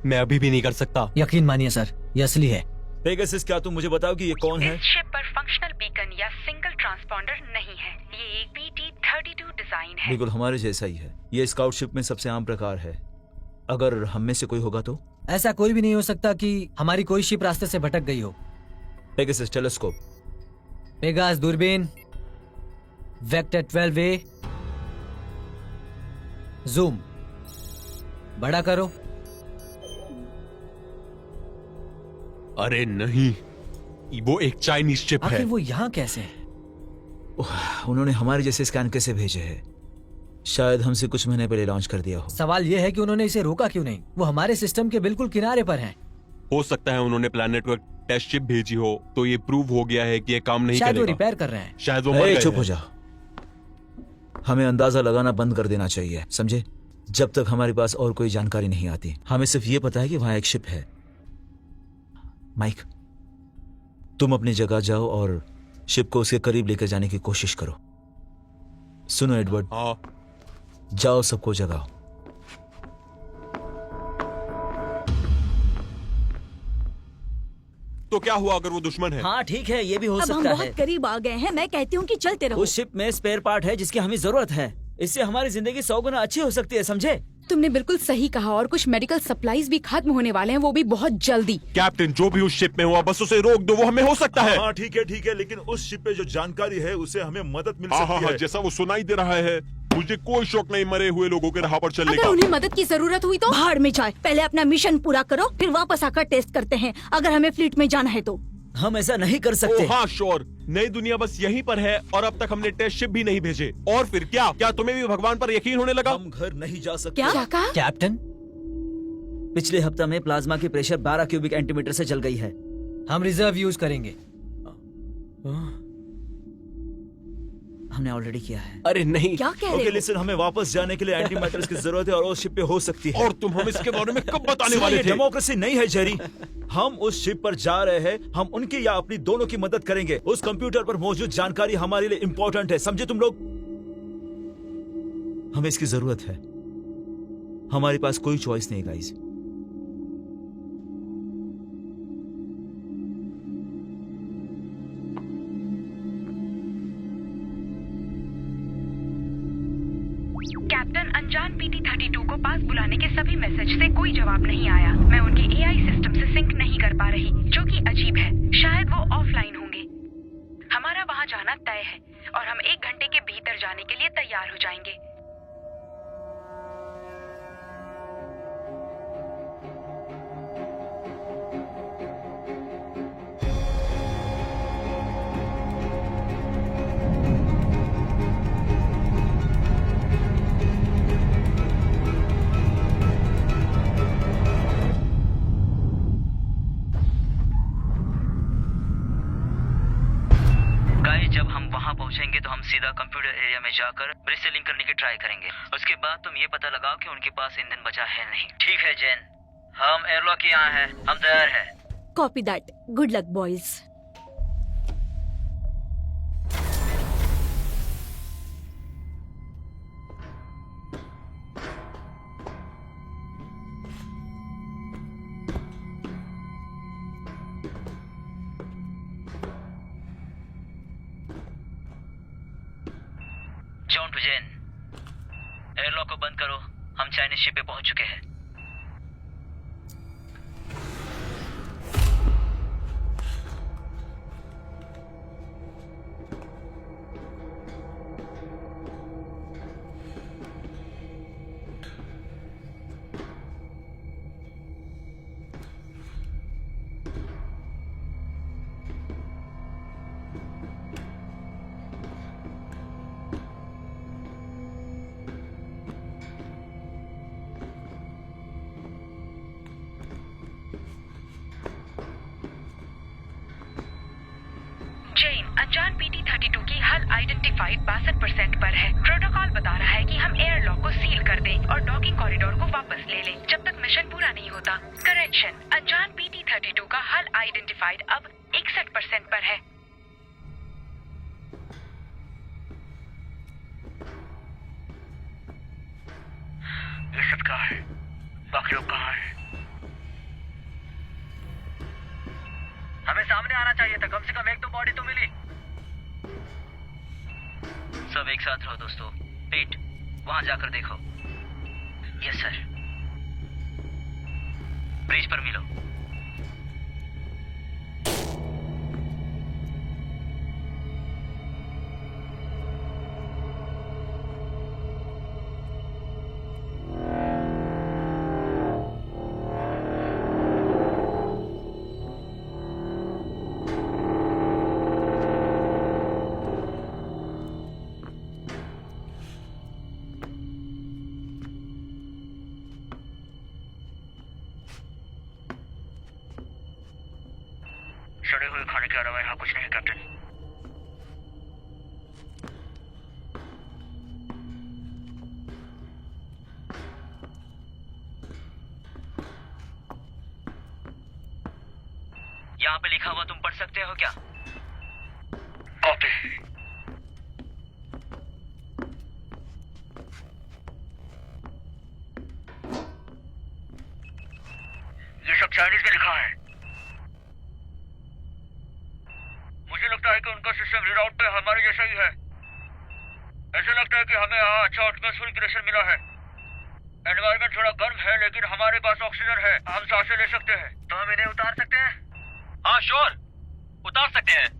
मैं अभी भी नहीं कर सकता। यकीन मानिए सर, ये असली है। पेगासस, क्या तुम मुझे बताओ कि ये कौन है? इस शिप पर फंक्शनल बीकन या सिंगल ट्रांसपॉन्डर नहीं है। ये एक BT-32 डिजाइन है। बिल्कुल हमारे जैसा ही है। ये स्काउट शिप में सबसे आम प्रकार है। अगर हम में से कोई होगा तो ऐसा कोई भी नहीं हो सकता कि हमारी कोई शिप रास्ते से भटक गई हो। पेगासस टेलीस्कोप, पेगास दूरबीन, वेक्टर 12A, जूम बड़ा करो। अरे नहीं, वो एक चाइनीज शिप है। आखिर वो यहाँ कैसे है? उन्होंने हमारे जैसे स्कैन कैसे भेजे हैं? शायद हमसे कुछ महीने पहले लॉन्च कर दिया हो। सवाल ये है कि उन्होंने इसे रोका क्यों नहीं? वो हमारे सिस्टम के बिल्कुल किनारे पर हैं। हो सकता है उन्होंने प्लैनेट को टेस्ट शिप भेजी हो तो ये प्रूव हो गया है कि ये काम नहीं शायद करेगा। वो रिपेयर कर रहे हैं। शायद वो मर गए चुप हैं। हो जा। हमें अंदाजा लगाना बंद कर देना चाहिए, समझे? जब तक हमारे पास और कोई जानकारी नहीं आती। हमें सिर्फ ये पता है कि वहां एक शिप है। माइक, तुम अपनी जगह जाओ और शिप को उसके करीब लेकर जाने की कोशिश करो। सुनो एडवर्ड, हाँ, जाओ सबको जगाओ। तो क्या हुआ अगर वो दुश्मन है? हाँ ठीक है, ये भी हो अब हम सकता है। बहुत करीब आ गए हैं। मैं कहती हूँ कि चलते रहो। उस शिप में स्पेयर पार्ट है जिसकी हमें जरूरत है। इससे हमारी जिंदगी 100 गुना अच्छी हो सकती है, समझे? तुमने बिल्कुल सही कहा, और कुछ मेडिकल सप्लाईज भी खत्म होने वाले हैं, वो भी बहुत जल्दी। कैप्टन, जो भी उस शिप में हुआ बस उसे रोक दो, वो हमें हो सकता है। हाँ ठीक है, लेकिन उस शिप पे जो जानकारी है उसे हमें मदद मिल सकती है। जैसा वो सुनाई दे रहा है, मुझे कोई शौक नहीं मरे हुए लोगों के राह पर चलने अगर का। उन्हें मदद की जरूरत हुई तो? भाड़ में जाए, पहले अपना मिशन पूरा करो, फिर वापस आकर टेस्ट करते हैं अगर हमें फ्लीट में जाना है तो। हम ऐसा नहीं कर सकते। हाँ श्योर, नई दुनिया बस यहीं पर है और अब तक हमने टेस्ट शिप भी नहीं भेजे। और फिर क्या तुम्हें भी भगवान पर यकीन होने लगा? हम घर नहीं जा सकते। क्या कहा? कैप्टन, पिछले हफ्ता में प्लाज्मा की प्रेशर 12 क्यूबिक एंटीमीटर से चल गई है। हम रिजर्व यूज करेंगे। हमने ऑलरेडी किया है। अरे नहीं, क्या कह रहे ओके हो? लिसन, हमें वापस जाने के लिए एंटीमैटर्स की जरूरत है और उस शिप पे हो सकती है। और तुम हम इसके बारे में कब बताने वाले थे? डेमोक्रेसी नहीं है जेरी। हम उस शिप पर जा रहे हैं, हम उनकी या अपनी दोनों की मदद करेंगे। उस कंप्यूटर पर मौजूद जानकारी हमारे लिए इंपॉर्टेंट है, समझे तुम लोग? हमें इसकी जरूरत है। हमारे पास कोई चॉइस नहीं गाइस। कैप्टन, अनजान PT-32 को पास बुलाने के सभी मैसेज से कोई जवाब नहीं आया। मैं उनके AI सिस्टम से सिंक नहीं कर पा रही, जो कि अजीब है। शायद वो ऑफलाइन होंगे। हमारा वहां जाना तय है और हम 1 घंटे के भीतर जाने के लिए तैयार हो जाएंगे। गाइस, जब हम वहां पहुंचेंगे तो हम सीधा कंप्यूटर एरिया में जाकर ब्रिज से लिंक करने की ट्राई करेंगे। उसके बाद तुम ये पता लगाओ कि उनके पास ईंधन बचा है नहीं। ठीक है जेन, हम एयरलॉक के यहाँ हैं, हम तैयार हैं। Copy that. Good luck boys. John to Jane, airlock को बंद करो, हम चाइनीज शिप पे पहुंच चुके हैं। जेन, अनजान PT-32 की हल आइडेंटिफाइड 62% पर है। प्रोटोकॉल बता रहा है कि हम एयरलॉक को सील कर दें और डॉकिंग कॉरिडोर को वापस ले लें जब तक मिशन पूरा नहीं होता। करेक्शन, अनजान PT-32 का हल आइडेंटिफाइड अब 61% पर है। ये सब कहाँ है? बाकी लोग कहाँ हैं? हमें सामने आना चाहिए था, कम से कम एक तो बॉडी तो मिली। सब एक साथ रहो दोस्तों। पीट, वहां जाकर देखो। Yes sir. ब्रिज पर मिलो। सड़े हुए खाने के अलावा यहाँ कुछ नहीं कैप्टन। यहाँ पे लिखा हुआ तुम पढ़ सकते हो क्या? कॉपी। ये सब चाइनीज में लिखा है। मुझे लगता है कि उनका सिस्टम रीडाउट पे हमारे जैसा ही है। ऐसा लगता है कि हमें यहाँ अच्छा ऑटोमोस्फेरिक मिला है। एनवायरनमेंट थोड़ा गर्म है लेकिन हमारे पास ऑक्सीजन है, हम सांसें ले सकते हैं। तो हम इन्हें उतार सकते हैं? हाँ श्योर, उतार सकते हैं।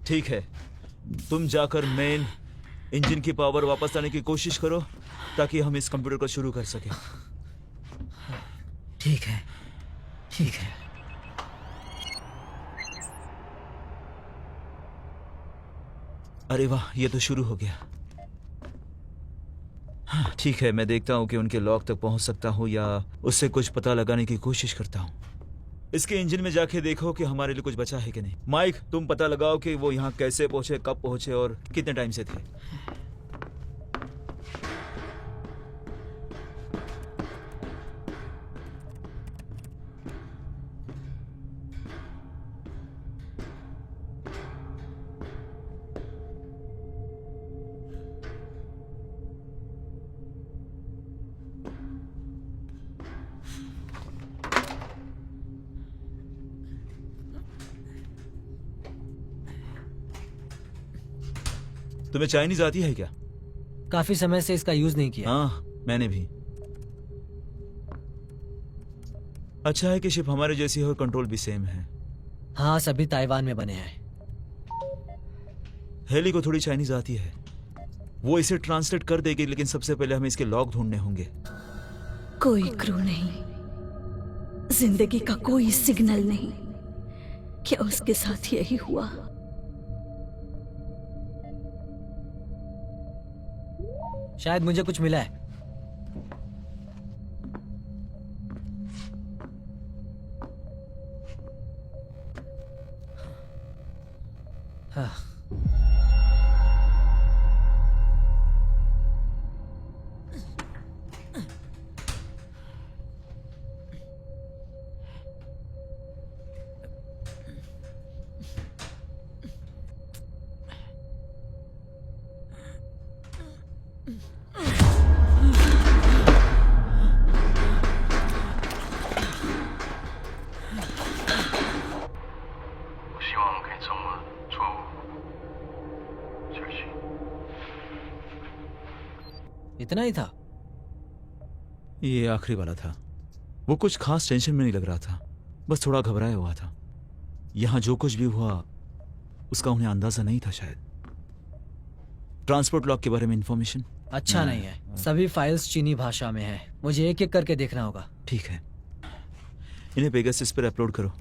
ठीक है, तुम जाकर मेन इंजन की पावर वापस लाने की कोशिश करो ताकि हम इस कंप्यूटर को शुरू कर सकें। ठीक है, ठीक है। अरे वाह, ये तो शुरू हो गया। हाँ, ठीक है, मैं देखता हूँ कि उनके लॉक तक पहुँच सकता हूँ या उससे कुछ पता लगाने की कोशिश करता हूँ। इसके इंजन में जाके देखो कि हमारे लिए कुछ बचा है कि नहीं। माइक, तुम पता लगाओ कि वो यहाँ कैसे पहुंचे, कब पहुंचे और कितने टाइम से थे। तुम्हें चाइनीज आती है क्या? काफी समय से इसका यूज नहीं किया। हाँ, मैंने भी। अच्छा है कि शिप हमारे जैसी है और कंट्रोल भी सेम है। हाँ, सभी ताइवान में बने हैं। हेली को थोड़ी चाइनीज आती है, वो इसे ट्रांसलेट कर देगी, लेकिन सबसे पहले हमें इसके लॉग ढूंढने होंगे। कोई क्रू नहीं, जिंदगी का कोई सिग्नल नहीं। क्या उसके साथ यही हुआ? शायद मुझे कुछ मिला है। हाँ। इतना ही था? ये आखिरी वाला था। वो कुछ खास टेंशन में नहीं लग रहा था, बस थोड़ा घबराया हुआ था। यहां जो कुछ भी हुआ उसका उन्हें अंदाजा नहीं था। शायद ट्रांसपोर्ट लॉक के बारे में इंफॉर्मेशन अच्छा नहीं है। सभी फाइल्स चीनी भाषा में हैं। मुझे एक एक करके देखना होगा। ठीक है, इन्हें पेगासस पर अपलोड करो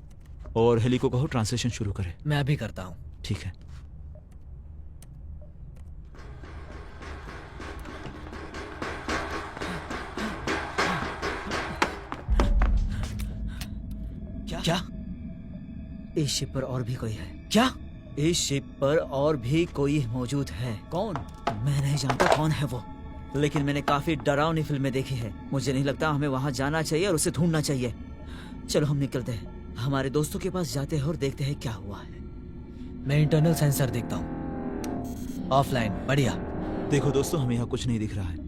और हेली को कहो ट्रांसलेशन शुरू करे। मैं अभी करता हूँ। ठीक है। क्या? इस शिप पर और भी कोई है? क्या? इस शिप पर और भी कोई मौजूद है। कौन? मैं नहीं जानता कौन है वो, लेकिन मैंने काफी डरावनी फिल्में देखी है। मुझे नहीं लगता हमें वहां जाना चाहिए और उसे ढूंढना चाहिए। चलो हम निकलते हैं, हमारे दोस्तों के पास जाते हैं और देखते हैं क्या हुआ है। मैं इंटरनल सेंसर देखता हूँ। ऑफलाइन। बढ़िया। देखो दोस्तों, हमें यहाँ कुछ नहीं दिख रहा है।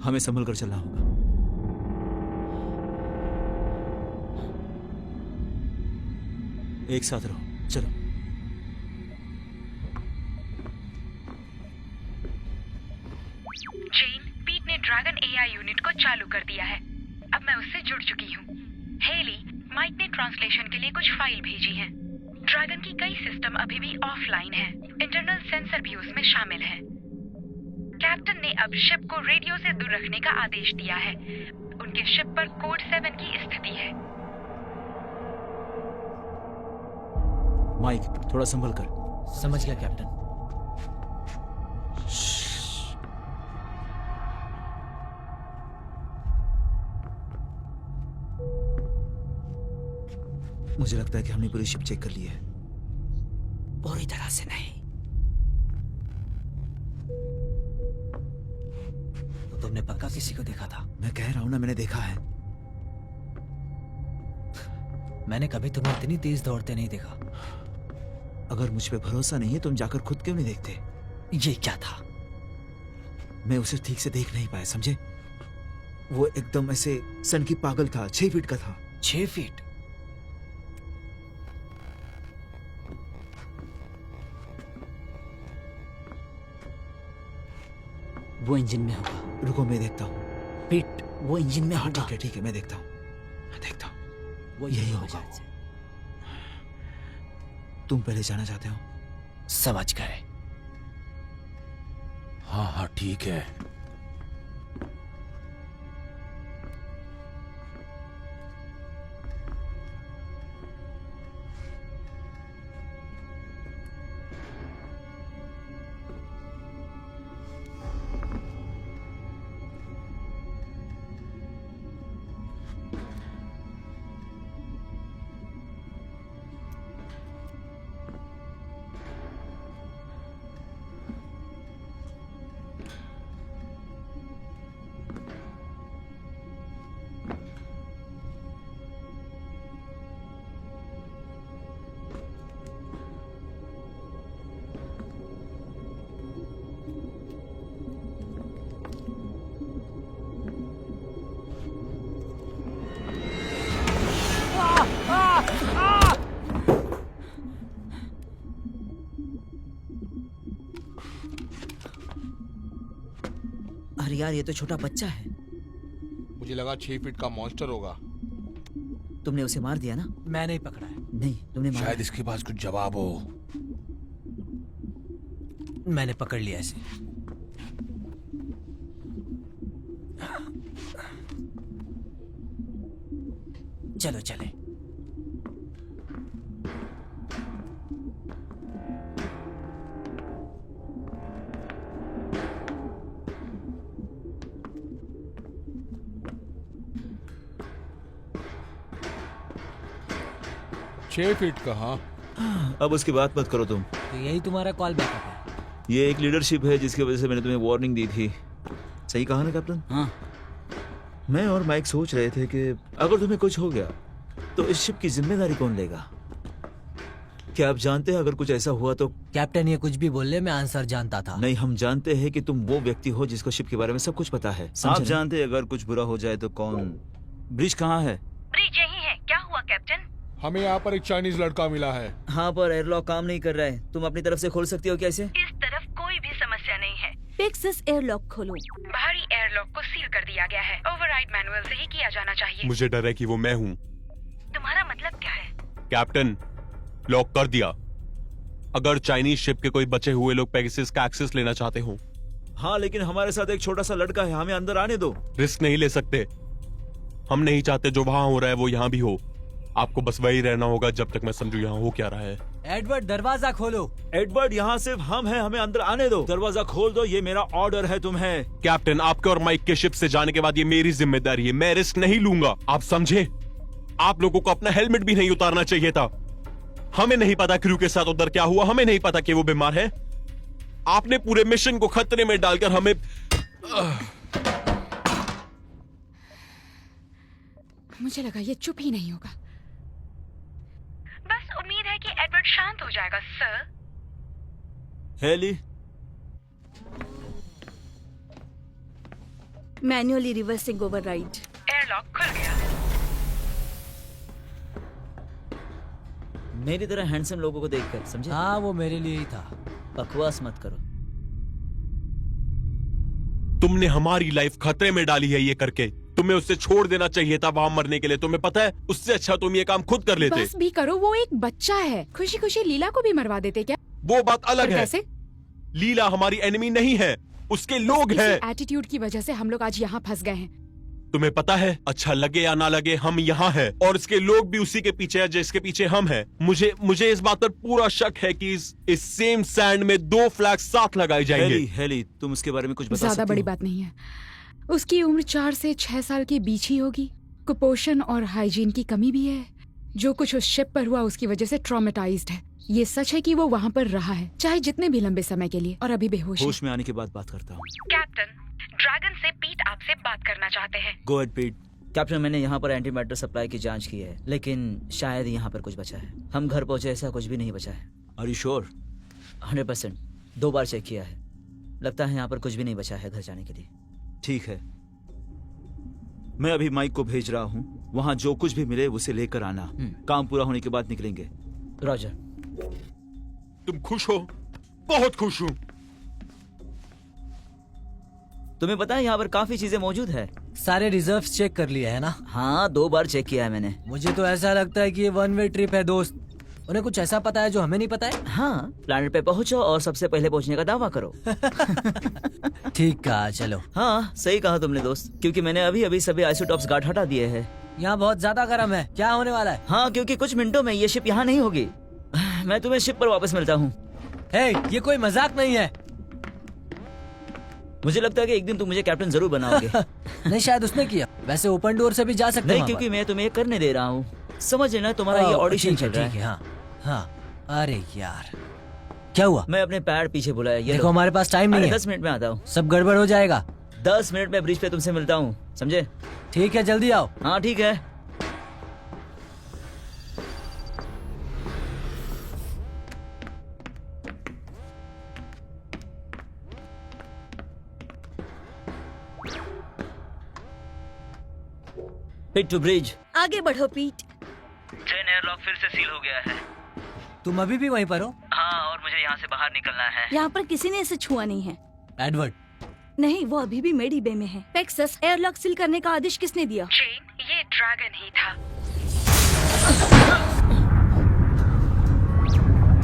हमें संभल कर चलना होगा। एक साथ रहो, चलो। जेन, पीट ने ड्रैगन एआई यूनिट को चालू कर दिया है। अब मैं उससे जुड़ चुकी हूँ। हेली, माइक ने ट्रांसलेशन के लिए कुछ फाइल भेजी है। ड्रैगन की कई सिस्टम अभी भी ऑफलाइन है। इंटरनल सेंसर भी उसमें शामिल है। कैप्टन ने अब शिप को रेडियो से दूर रखने का आदेश दिया है। उनके शिप पर कोड 7 की स्थिति है। माइक, थोड़ा संभल कर। समझ गया कैप्टन। मुझे लगता है कि हमने पूरी शिप चेक कर ली है। पूरी तरह से नहीं। तो तुमने पक्का किसी को देखा था? मैं कह रहा हूं ना, मैंने देखा है। मैंने कभी तुम्हें इतनी तेज दौड़ते नहीं देखा। अगर मुझ पे भरोसा नहीं है तुम जाकर खुद क्यों नहीं देखते? ये क्या था? मैं उसे ठीक से देख नहीं पाया, समझे? वो एकदम ऐसे सन की पागल था। 6 फीट का था। 6 फीट? वो इंजन में होगा। रुको, मैं देखता हूँ। पीट, वो इंजन में होगा। ठीक है, मैं देखता हूँ। वो यही होगा। तुम पहले जाना चाहते हो? समझ गए। हाँ ठीक है। अरे यार, ये तो छोटा बच्चा है। मुझे लगा 6 फीट का मॉन्स्टर होगा। तुमने उसे मार दिया ना? मैं नहीं पकड़ा है। नहीं, तुमने मारा। शायद इसके पास कुछ जवाब हो। मैंने पकड़ लिया इसे। चलो चले। छह फीट का? हाँ। अब उसकी बात मत करो तुम। तो यही तुम्हारा कॉल बैकअप है? ये एक लीडरशिप है जिसकी वजह से मैंने तुम्हें वार्निंग दी थी। सही कहा ना कैप्टन? हाँ। मैं और माइक सोच रहे थे कि अगर तुम्हें कुछ हो गया तो इस शिप की जिम्मेदारी कौन लेगा? क्या आप जानते हैं अगर कुछ ऐसा हुआ तो? कैप्टन ये कुछ भी बोल ले, मैं आंसर जानता था। नहीं, हम जानते हैं कि तुम वो व्यक्ति हो जिसको शिप के बारे में सब कुछ पता है। आप जानते हैं अगर कुछ बुरा हो जाए तो कौन? ब्रिज कहाँ है? ब्रिज यही है। क्या हुआ कैप्टन? हमें यहाँ पर एक चाइनीज लड़का मिला है। हाँ, पर एयरलॉक काम नहीं कर रहा है। तुम अपनी तरफ से खोल सकती हो क्या इसे? इस तरफ कोई भी समस्या नहीं है। पेक्सस एयरलॉक खोलो। बाहरी एयरलॉक को सील कर दिया गया है। ओवरराइड मैनुअल से ही किया जाना चाहिए। मुझे डर है कि वो मैं हूँ। तुम्हारा मतलब क्या है? कैप्टन, लॉक कर दिया। अगर चाइनीज शिप के कोई बचे हुए लोग पेगासस का एक्सेस लेना चाहते हो। हाँ, लेकिन हमारे साथ एक छोटा सा लड़का है, हमें अंदर आने दो। रिस्क नहीं ले सकते। हम नहीं चाहते जो वहां हो रहा है वो यहाँ भी हो। आपको बस वही रहना होगा जब तक मैं समझू यहाँ हो क्या रहा है। एडवर्ड, दरवाजा खोलो। एडवर्ड, यहाँ सिर्फ हम हैं, हमें अंदर आने दो। दरवाजा खोल दो, ये मेरा ऑर्डर है तुम्हें। कैप्टन, आपके और माइक के शिप से जाने के बाद ये मेरी जिम्मेदारी है। मैं रिस्क नहीं लूंगा, आप समझे? आप लोगों को अपना हेलमेट भी नहीं उतारना चाहिए था। हमें नहीं पता क्रू के साथ उधर क्या हुआ। हमें नहीं पता कि वो बीमार है। आपने पूरे मिशन को खतरे में डालकर हमें मुझे लगा ये चुप ही नहीं होगा। बस उम्मीद है कि एडवर्ड शांत हो जाएगा sir. Haley, manually reversing override. Airlock खुल गया। मेरी तरह हैंडसम लोगों को देखकर, समझे? हाँ, वो मेरे लिए ही था। बकवास मत करो। तुमने हमारी लाइफ खतरे में डाली है ये करके। तुम्हें उससे छोड़ देना चाहिए था वहां मरने के लिए। तुम्हें पता है, उससे अच्छा तुम ये काम खुद कर लेते। बस भी करो, वो एक बच्चा है। खुशी खुशी लीला को भी मरवा देते क्या? वो बात अलग है। कैसे? लीला हमारी एनिमी नहीं है, उसके लोग हैं। एटीट्यूड की वजह से हम लोग आज यहाँ फंस गए हैं। तुम्हें पता है, अच्छा लगे या ना लगे, हम यहाँ हैं और इसके लोग भी उसी के पीछे हैं जिसके पीछे हम हैं। मुझे इस बात पर पूरा शक है कि इस सेम सैंड में 2 फ्लैग साथ लगाए जाएंगे। हेली, तुम उसके बारे में कुछ बता ज्यादा सकती बड़ी हो? बात नहीं है। उसकी उम्र 4 से 6 साल के बीच ही होगी। कुपोषण और हाइजीन की कमी भी है। जो कुछ उस शिप पर हुआ उसकी वजह से ट्रॉमेटाइज्ड है। ये सच है कि वो वहाँ पर रहा है, चाहे जितने भी लंबे समय के लिए, और अभी बेहोश है। होश में आने के बाद बात करता हूँ। कैप्टन, ड्रैगन से पीट आपसे बात करना चाहते हैं। गो एट पीट। कैप्टन, मैंने यहाँ पर एंटीमैटर सप्लाई की जांच की है, लेकिन शायद यहाँ पर कुछ बचा है। हम घर पहुंचे, ऐसा कुछ भी नहीं बचा है। Are you sure? 100%। 2 बार चेक किया है। लगता है यहाँ पर कुछ भी नहीं बचा है घर जाने के लिए। ठीक है, मैं अभी माइक को भेज रहा हूँ। वहाँ जो कुछ भी मिले उसे लेकर आना। काम पूरा होने के बाद निकलेंगे। रॉजर। तुम खुश हो? बहुत खुश हूँ। तुम्हें पता है यहाँ पर काफी चीजें मौजूद है। सारे रिजर्व्स चेक कर लिए है ना? हाँ, 2 बार चेक किया है मैंने। मुझे तो ऐसा लगता है कि ये 1 वे ट्रिप है दोस्त। उन्हें कुछ ऐसा पता है जो हमें नहीं पता है। हाँ, प्लैनेट पे पहुंचो और सबसे पहले पहुंचने का दावा करो। ठीक कहा, चलो। हाँ, सही कहा तुमने दोस्त, क्योंकि मैंने अभी सभी आइसोटॉप्स गार्ड हटा दिए हैं। यहाँ बहुत ज्यादा गर्म है। क्या होने वाला है? हाँ, क्योंकि कुछ मिनटों में ये शिप यहाँ नहीं होगी। मैं तुम्हें शिप पर वापस मिलता हूँ। हे, ये कोई मजाक नहीं है। मुझे लगता है कि एक दिन तुम मुझे कैप्टन जरूर बनाओगे। नहीं, शायद उसने किया। वैसे ओपन डोर से भी जा सकते हैं। नहीं, क्योंकि मैं तुम्हें करने दे रहा हूँ। समझ लेना, तुम्हारा ये ऑडिशन चल रहा है। हाँ हाँ। अरे यार, क्या हुआ? मैं अपने पैड पीछे बुलाया। ये देखो, हमारे पास टाइम नहीं है। 10 मिनट में आता हूँ। सब गड़बड़ हो जाएगा। 10 मिनट में ब्रिज पे तुमसे मिलता हूँ, समझे? ठीक है, जल्दी आओ। हाँ, ठीक है। Pit to bridge. आगे बढ़ो पीट। चेन एयरलॉक फिर से सील हो गया है। तुम अभी भी वहीं पर हो? हाँ, और मुझे यहाँ से बाहर निकलना है। यहाँ पर किसी ने इसे छुआ नहीं है। एडवर्ड? नहीं, वो अभी भी मेडी बे में है। पेक्सस, एयरलॉक सील करने का आदेश किसने दिया? चेन, ये ड्रैगन ही था।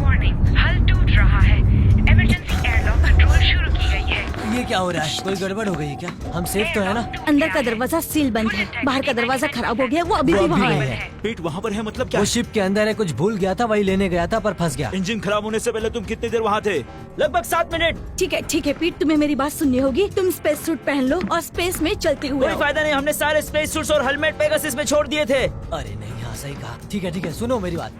वार्निंग, हल टूट रहा है। इमरजेंसी एयरलॉक कंट्रोल शुरू की गई है। ये क्या हो रहा है? कोई गड़बड़ हो गई है क्या? हम सेफ तो है ना? अंदर का दरवाजा सील बंद है, बाहर का दरवाजा खराब हो गया। वो अभी भी वहाँ है। पीट वहाँ पर है मतलब क्या? वो शिप के अंदर है, कुछ भूल गया था, वही लेने गया था पर फंस गया। इंजन खराब होने से पहले तुम कितनी देर वहाँ थे? लगभग 7 मिनट। ठीक है पीट, तुम्हें मेरी बात सुननी होगी। तुम स्पेस सूट पहन लो और स्पेस में चलते हुए कोई फायदा नहीं, हमने सारे स्पेस सूट्स और हेलमेट पेगासस में छोड़ दिए थे। अरे नहीं, हाँ सही कहा। ठीक है, सुनो मेरी बात।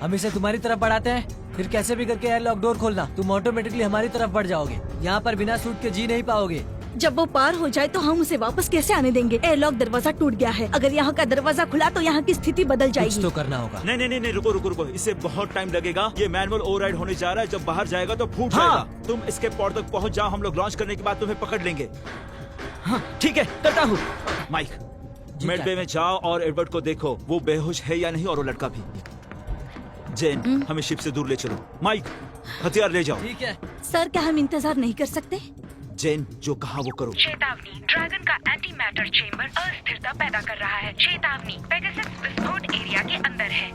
हम इसे तुम्हारी तरफ बढ़ाते हैं, फिर कैसे भी करके एयरलॉक डोर खोलना। तुम ऑटोमेटिकली हमारी तरफ बढ़ जाओगे। यहाँ पर बिना सूट के जी नहीं पाओगे। जब वो पार हो जाए तो हम उसे वापस कैसे आने देंगे? एयरलॉक दरवाजा टूट गया है। अगर यहाँ का दरवाजा खुला तो यहाँ की स्थिति बदल जाएगी। कुछ तो करना होगा। नहीं, रुको। इससे बहुत टाइम लगेगा। ये मैनुअल ओवरराइड होने जा रहा है। जब बाहर जाएगा तो फूट जाएगा। तुम इसके पॉड तक पहुँच जाओ। हम लोग लॉन्च करने के बाद तुम्हें पकड़ लेंगे। हाँ, ठीक है, करता हूँ। माइक, मिड बे में जाओ और एडवर्ड को देखो वो बेहोश है या नहीं, और वो लड़का भी। जेन, हमें शिप से दूर ले चलो। माइक, हथियार ले जाओ। ठीक है सर, क्या हम इंतजार नहीं कर सकते? जेन, जो कहा वो करो। चेतावनी, ड्रैगन का एंटी मैटर चेम्बर अस्थिरता पैदा कर रहा है। चेतावनी, पेगासस विस्फोट एरिया के अंदर है।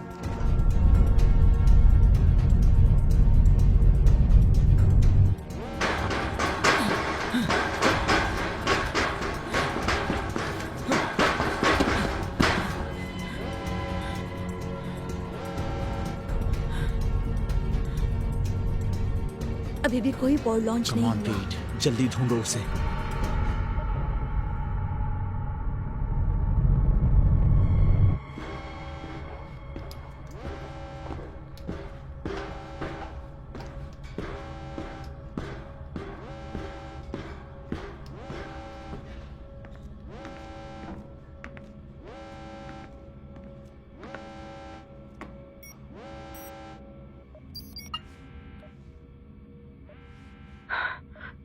अभी भी कोई बॉल लॉन्च नहीं हुआ। जल्दी ढूंढो उसे।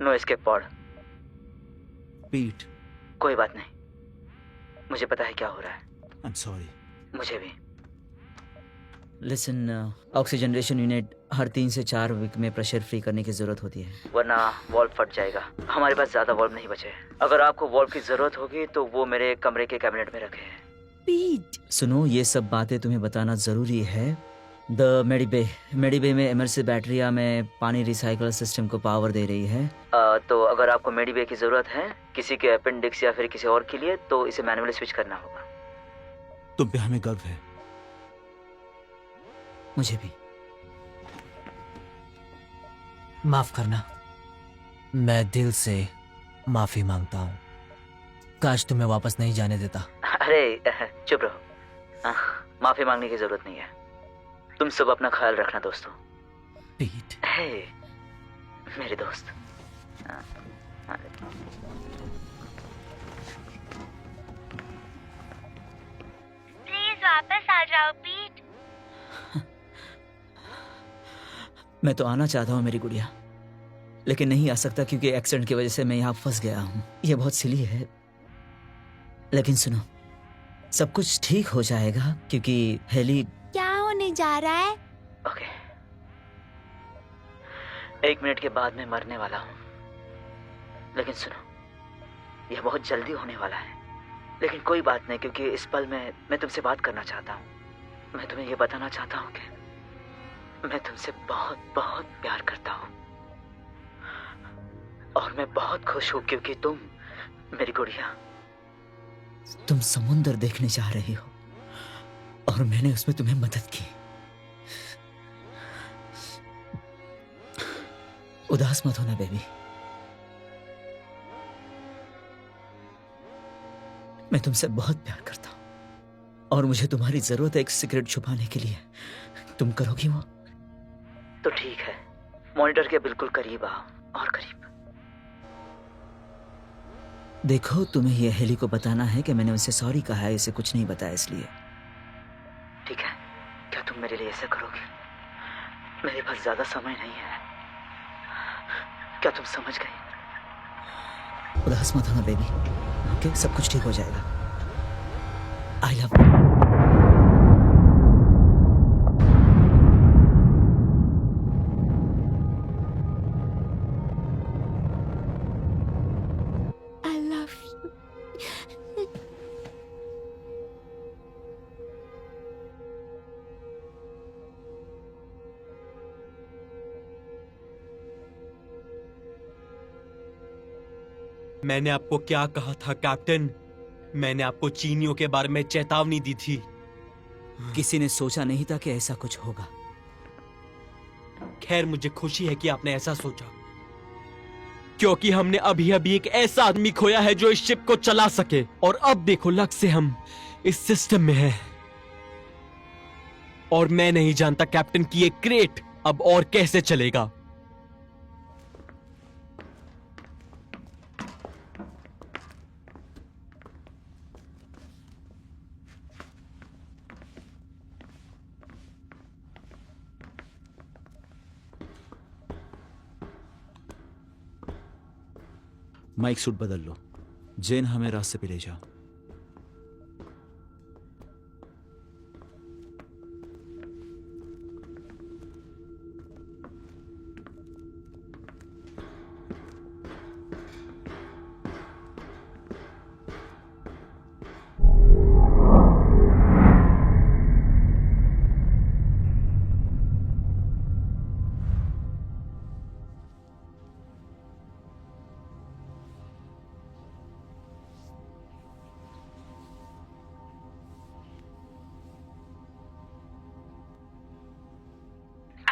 No escape pod. पीट, कोई बात नहीं, मुझे पता है क्या हो रहा है। I am sorry. मुझे भी। लिसन, ऑक्सीजनरेशन यूनिट हर 3 से 4 वीक में प्रेशर फ्री करने की जरूरत होती है, वरना वॉल्व फट जाएगा। हमारे पास ज्यादा वॉल्व नहीं बचे। अगर आपको वॉल्व की जरूरत होगी तो वो मेरे कमरे के कैबिनेट में रखे हैं। पीट, सुनो, ये सब बातें तुम्हें बताना जरूरी है। द मेडिबे में इमर्सिव बैटरिया में पानी रिसाइकल सिस्टम को पावर दे रही है। तो अगर आपको मेडिबे की जरूरत है किसी के अपेंडिक्स या फिर किसी और के लिए, तो इसे मैनुअली स्विच करना होगा। तुम पे हमें गर्व है। मुझे भी। माफ करना, मैं दिल से माफी मांगता हूँ। काश तुम्हें वापस नहीं जाने देता। अरे चुप रहो, माफी मांगने की जरूरत नहीं है। तुम सब अपना ख्याल रखना दोस्तों। पीट, हे मेरे दोस्त। प्लीज वापस आ जाओ पीट। मैं तो आना चाहता हूँ मेरी गुड़िया, लेकिन नहीं आ सकता क्योंकि एक्सीडेंट की वजह से मैं यहाँ फंस गया हूँ। ये बहुत सिली है, लेकिन सुनो, सब कुछ ठीक हो जाएगा क्योंकि हेली। क्या होने जा रहा है? ओके, 1 मिनट के बाद मैं मरने वाला हूँ, लेकिन सुनो, यह बहुत जल्दी होने वाला है। लेकिन कोई बात नहीं, क्योंकि इस पल में मैं तुमसे बात करना चाहता हूँ। मैं तुम्हें यह बताना चाहता हूँ कि मैं तुमसे बहुत बहुत प्यार करता हूँ, और मैं बहुत खुश हूँ क्योंकि तुम, मेरी गुड़िया, तुम समुंदर देखने जा रही हो और मैंने उसमें तुम्हें मदद की। उदास मत होना बेबी, मैं तुमसे बहुत प्यार करता हूं और मुझे तुम्हारी जरूरत है एक सिगरेट छुपाने के लिए। तुम करोगी वो? तो ठीक है, मॉनिटर के बिल्कुल करीब आओ, और करीब। देखो, तुम्हें यह हेली को बताना है कि मैंने उसे सॉरी कहा है, इसे कुछ नहीं बताया इसलिए। ठीक है? क्या तुम मेरे लिए ऐसा करोगे? मेरे पास ज्यादा समय नहीं है। क्या तुम समझ गई? उदास मत होना बेबी, ओके? सब कुछ ठीक हो जाएगा। I love you. मैंने आपको क्या कहा था कैप्टन? मैंने आपको चीनियों के बारे में चेतावनी दी थी। किसी ने सोचा नहीं था कि ऐसा कुछ होगा। खैर, मुझे खुशी है कि आपने ऐसा सोचा, क्योंकि हमने अभी अभी एक ऐसा आदमी खोया है जो इस शिप को चला सके, और अब देखो लग से हम इस सिस्टम में हैं। और मैं नहीं जानता कैप्टन कि ये क्रेट अब और कैसे चलेगा। माइक सूट बदल लो। जेन, हमें रास्ते पे ले जाओ।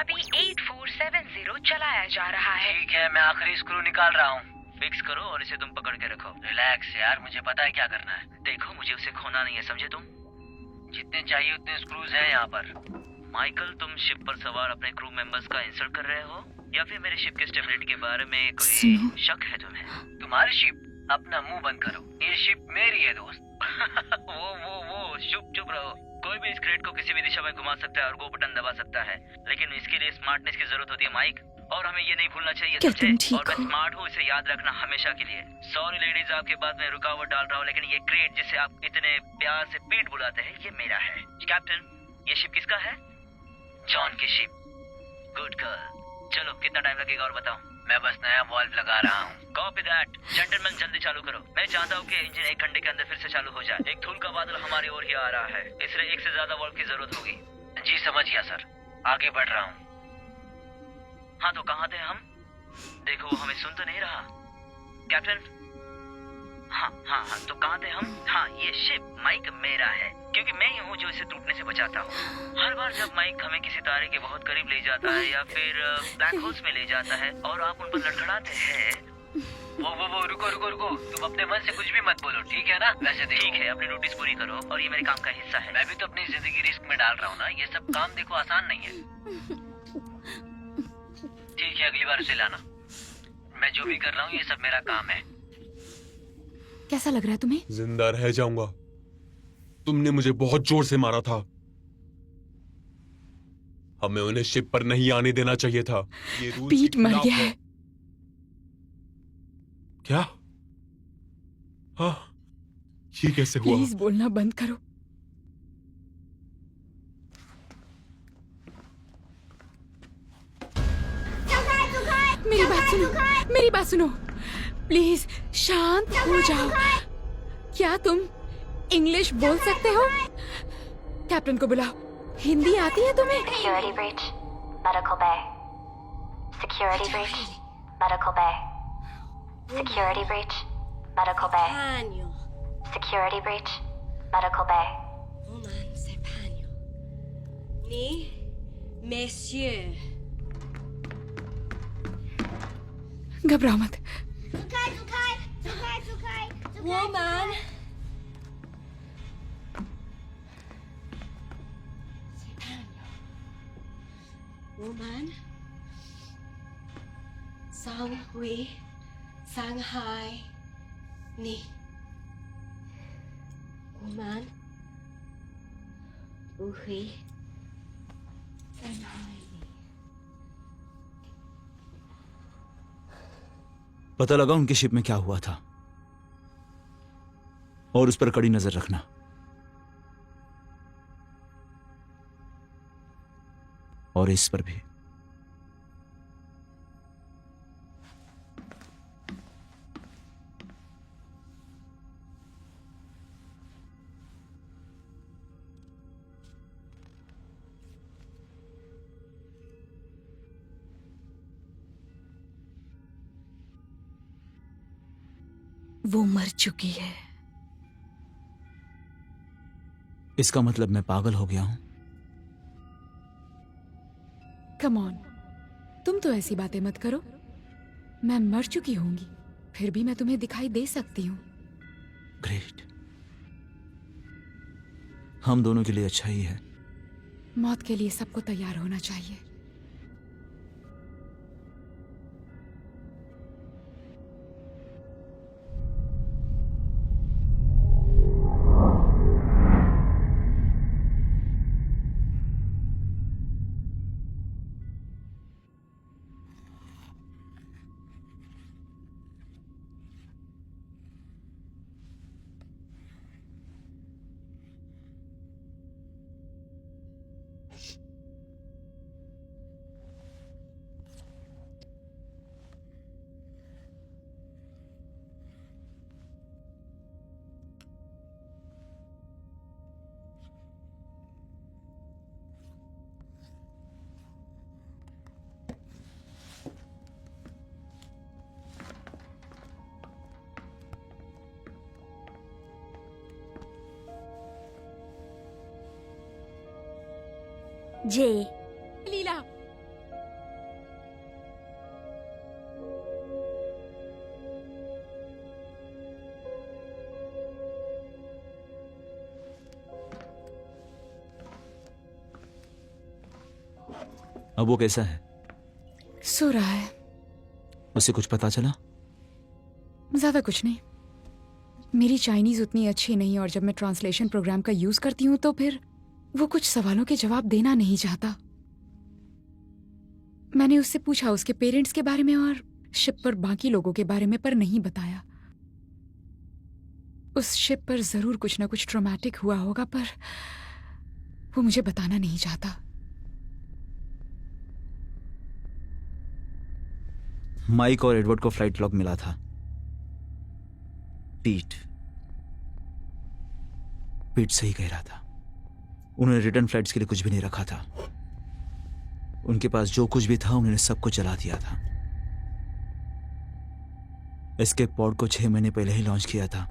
अभी 8470 चलाया जा रहा है। ठीक है, मैं आखिरी स्क्रू निकाल रहा हूँ। फिक्स करो और इसे तुम पकड़ के रखो। रिलैक्स यार, मुझे पता है क्या करना है। देखो, मुझे उसे खोना नहीं है, समझे तुम? जितने चाहिए उतने स्क्रूज हैं यहाँ पर। माइकल, तुम शिप पर सवार अपने क्रू मेंबर्स का इंसल्ट कर रहे हो, या फिर मेरे शिप के स्टेबिलिटी के बारे में कोई शक है तुम्हें? तुम्हारी शिप? अपना मुंह बंद करो, ये शिप मेरी है दोस्त। वो चुप रहो। कोई भी इस क्रेट को किसी भी दिशा में घुमा सकता है और गो बटन दबा सकता है, लेकिन इसके लिए स्मार्टनेस की जरूरत होती है माइक। और हमें ये नहीं भूलना चाहिए, क्या समझे? तुम ठीक और मैं हो? स्मार्ट हूँ, इसे याद रखना हमेशा के लिए। सॉरी लेडीज, आपके बाद में रुकावट डाल रहा हूँ, लेकिन ये क्रेट जिसे आप इतने प्यार से पीट बुलाते हैं, ये मेरा है। कैप्टन, ये शिप किसका है? जॉन की शिप। Good girl. चलो, कितना टाइम लगेगा और बताओ? मैं बस नया वॉल्व लगा रहा हूँ। Copy that. जेंटलमैन, जल्दी चालू करो। मैं चाहता हूँ कि इंजन 1 घंटे के अंदर फिर से चालू हो जाए। एक धूल का बादल हमारी ओर ही आ रहा है, इसलिए एक से ज्यादा वॉल्व की जरूरत होगी। जी समझ गया सर, आगे बढ़ रहा हूँ। हाँ, तो कहाँ थे हम? देखो, वो हमें सुन तो नहीं रहा। कैप्टन, हाँ, तो कहाँ थे हम? हाँ, ये शिप माइक मेरा है, क्योंकि मैं ही हूँ जो इसे टूटने से बचाता हूँ। हर बार जब माइक हमें किसी तारे के बहुत करीब ले जाता है या फिर ब्लैक होल्स में ले जाता है और आप उन पर लड़खड़ाते हैं। वो रुको, तुम अपने मन से कुछ भी मत बोलो, ठीक है ना? वैसे ठीक है, अपनी ड्यूटीज पूरी करो और ये मेरे काम का हिस्सा है। मैं भी तो अपनी जिंदगी रिस्क में डाल रहा हूँ ना, ये सब काम देखो आसान नहीं है। ठीक है, अगली बार उसे लाना। मैं जो भी कर रहा हूँ ये सब मेरा काम है। कैसा लग रहा है तुम्हें? जिंदा रह जाऊंगा। तुमने मुझे बहुत जोर से मारा था। हमें उन्हें शिप पर नहीं आने देना चाहिए था। ये रूल्स पीट के मर खिलाफ गया है। क्या? हाँ, ये कैसे हुआ? प्लीज बोलना बंद करो। मेरी बात सुनो, प्लीज शांत हो जाओ। क्या तुम इंग्लिश बोल सकते हो? कैप्टन को बुलाओ। हिंदी आती है तुम्हें? Security breach, medical bay. Security breach, medical bay. Security breach, medical bay. Security breach, medical bay. Woman, c'est pagno. Ni, messieurs. घबराओ मत। Woman. Woman. Sang-hui. Shanghai. Ni. Woman. Uhui. Shanghai. पता लगा उनकी शिप में क्या हुआ था और उस पर कड़ी नजर रखना। और इस पर भी। वो मर चुकी है। इसका मतलब मैं पागल हो गया हूं? कम ऑन, तुम तो ऐसी बातें मत करो। मैं मर चुकी होंगी, फिर भी मैं तुम्हें दिखाई दे सकती हूँ। ग्रेट। हम दोनों के लिए अच्छा ही है। मौत के लिए सबको तैयार होना चाहिए। जे लीला, अब वो कैसा है? सो रहा है। उसे कुछ पता चला? ज्यादा कुछ नहीं। मेरी चाइनीज उतनी अच्छी नहीं और जब मैं ट्रांसलेशन प्रोग्राम का यूज करती हूँ तो फिर वो कुछ सवालों के जवाब देना नहीं चाहता। मैंने उससे पूछा उसके पेरेंट्स के बारे में और शिप पर बाकी लोगों के बारे में, पर नहीं बताया। उस शिप पर जरूर कुछ ना कुछ ट्रॉमेटिक हुआ होगा, पर वो मुझे बताना नहीं चाहता। माइक और एडवर्ड को फ्लाइट लॉग मिला था। पीट सही कह रहा था। उन्होंने रिटर्न फ्लाइट्स के लिए कुछ भी नहीं रखा था। उनके पास जो कुछ भी था उन्होंने सबको जला दिया था। एस्केप पॉड को 6 महीने पहले ही लॉन्च किया था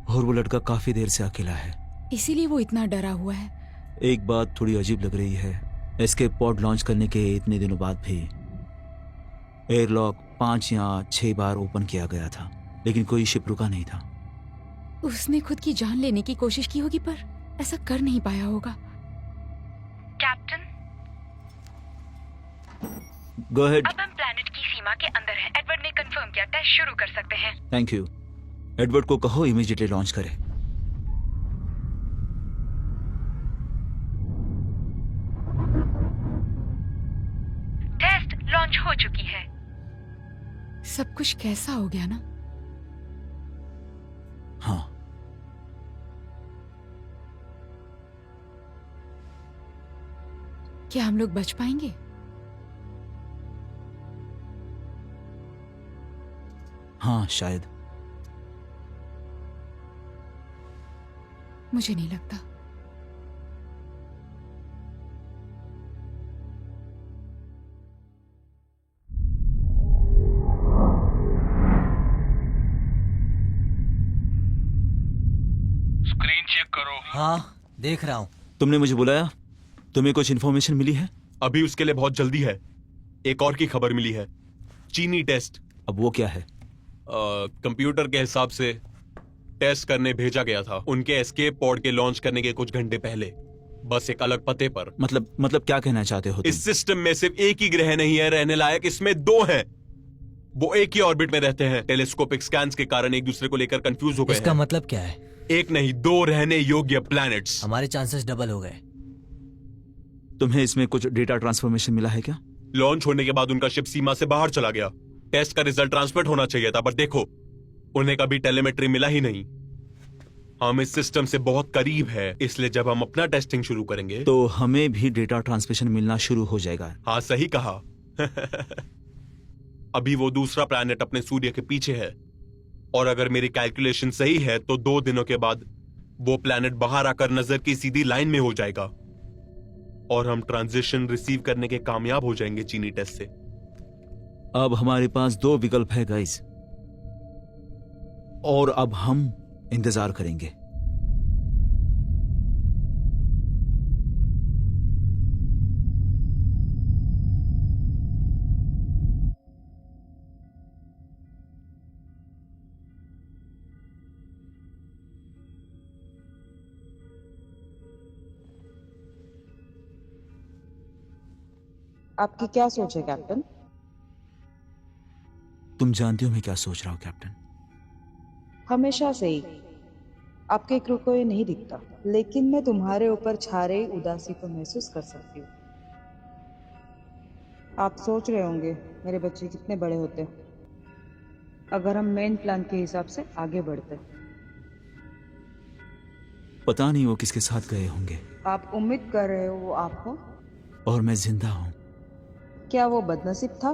और वो लड़का काफी देर से अकेला है, इसीलिए वो इतना डरा हुआ है। एक बात थोड़ी अजीब लग रही है, एस्केप पॉड लॉन्च करने के इतने दिनों बाद भी एयरलॉक 5 या 6 बार ओपन किया गया था, लेकिन कोई शिप रुका नहीं था। उसने खुद की जान लेने की कोशिश की होगी, पर ऐसा कर नहीं पाया होगा। Captain, go ahead. अब हम प्लैनेट की सीमा के अंदर हैं। एडवर्ड ने कंफर्म किया, टेस्ट शुरू कर सकते हैं। Thank you. एडवर्ड को कहो इमीडिएटली लॉन्च करे। टेस्ट लॉन्च हो चुकी है। सब कुछ कैसा हो गया ना? हाँ, क्या हम लोग बच पाएंगे? हाँ शायद। मुझे नहीं लगता। स्क्रीन चेक करो। हाँ, देख रहा हूँ। तुमने मुझे बुलाया? तुम्हें कुछ इन्फॉर्मेशन मिली है? अभी उसके लिए बहुत जल्दी है। एक और की खबर मिली है, चीनी टेस्ट। अब वो क्या है? कंप्यूटर के हिसाब से टेस्ट करने भेजा गया था उनके एस्केप पॉड के लॉन्च करने के कुछ घंटे पहले, बस एक अलग पते पर। मतलब क्या कहना चाहते हो तुम? इस सिस्टम में सिर्फ एक ही ग्रह नहीं है रहने लायक, इसमें 2 हैं। वो एक ही ऑर्बिट में रहते हैं। टेलीस्कोपिक स्कैन्स के कारण एक दूसरे को लेकर कंफ्यूज हो गए। इसका मतलब क्या है? एक नहीं 2 रहने योग्य प्लैनेट्स। हमारे चांसेस डबल हो गए। तुम्हें इसमें कुछ डेटा ट्रांसफॉर्मेशन मिला है क्या? लॉन्च होने के बाद उनका शिप सीमा से बाहर चला गया। टेस्ट का रिजल्ट ट्रांसमिट होना चाहिए था, पर देखो उन्हें कभी टेलीमेट्री मिला ही नहीं। हम इस सिस्टम से बहुत करीब है, इसलिए जब हम अपना टेस्टिंग शुरू करेंगे तो हमें भी डेटा ट्रांसमिशन मिलना शुरू हो जाएगा। हाँ सही कहा। अभी वो दूसरा प्लैनेट अपने सूर्य के पीछे है, और अगर मेरी कैलकुलेशन सही है तो 2 दिनों के बाद वो प्लैनेट बाहर आकर नजर की सीधी लाइन में हो जाएगा और हम ट्रांजिशन रिसीव करने के कामयाब हो जाएंगे चीनी टेस्ट से। अब हमारे पास 2 विकल्प है गाइस, और अब हम इंतजार करेंगे। आपकी क्या सोच है कैप्टन? तुम जानती हो मैं क्या सोच रहा हूं कैप्टन? हमेशा से ही आपके क्रू को ये नहीं दिखता, लेकिन मैं तुम्हारे ऊपर छा रही उदासी को महसूस कर सकती हूँ। आप सोच रहे होंगे मेरे बच्चे कितने बड़े होते अगर हम मेन प्लान के हिसाब से आगे बढ़ते। पता नहीं वो किसके साथ गए होंगे। आप उम्मीद कर रहे हो वो आप हो? और मैं जिंदा हूं। क्या वो बदनसीब था?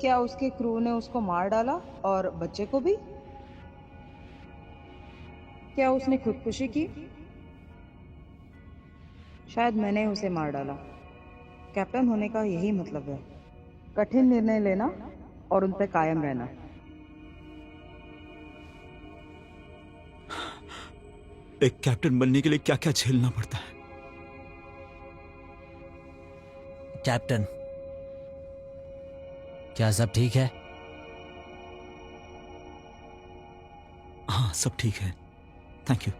क्या उसके क्रू ने उसको मार डाला और बच्चे को भी? क्या उसने खुदकुशी की? शायद मैंने उसे मार डाला। कैप्टन होने का यही मतलब है, कठिन निर्णय लेना और उन पर कायम रहना। एक कैप्टन बनने के लिए क्या क्या झेलना पड़ता है। कैप्टन, क्या सब ठीक है? हाँ सब ठीक है, thank you.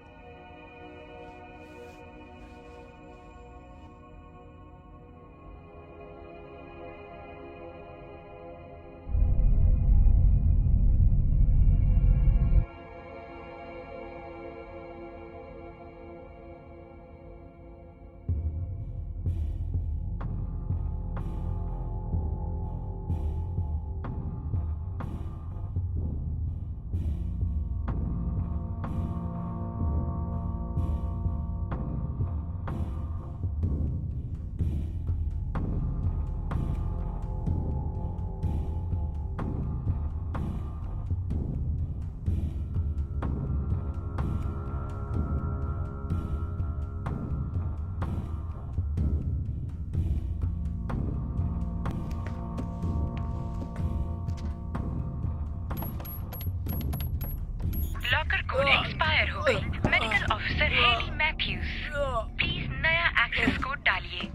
Locker code expire हो गई। Medical officer Haley Mathews, please नया एक्सेस कोड डालिए।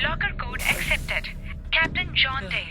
Locker code accepted. Captain John day.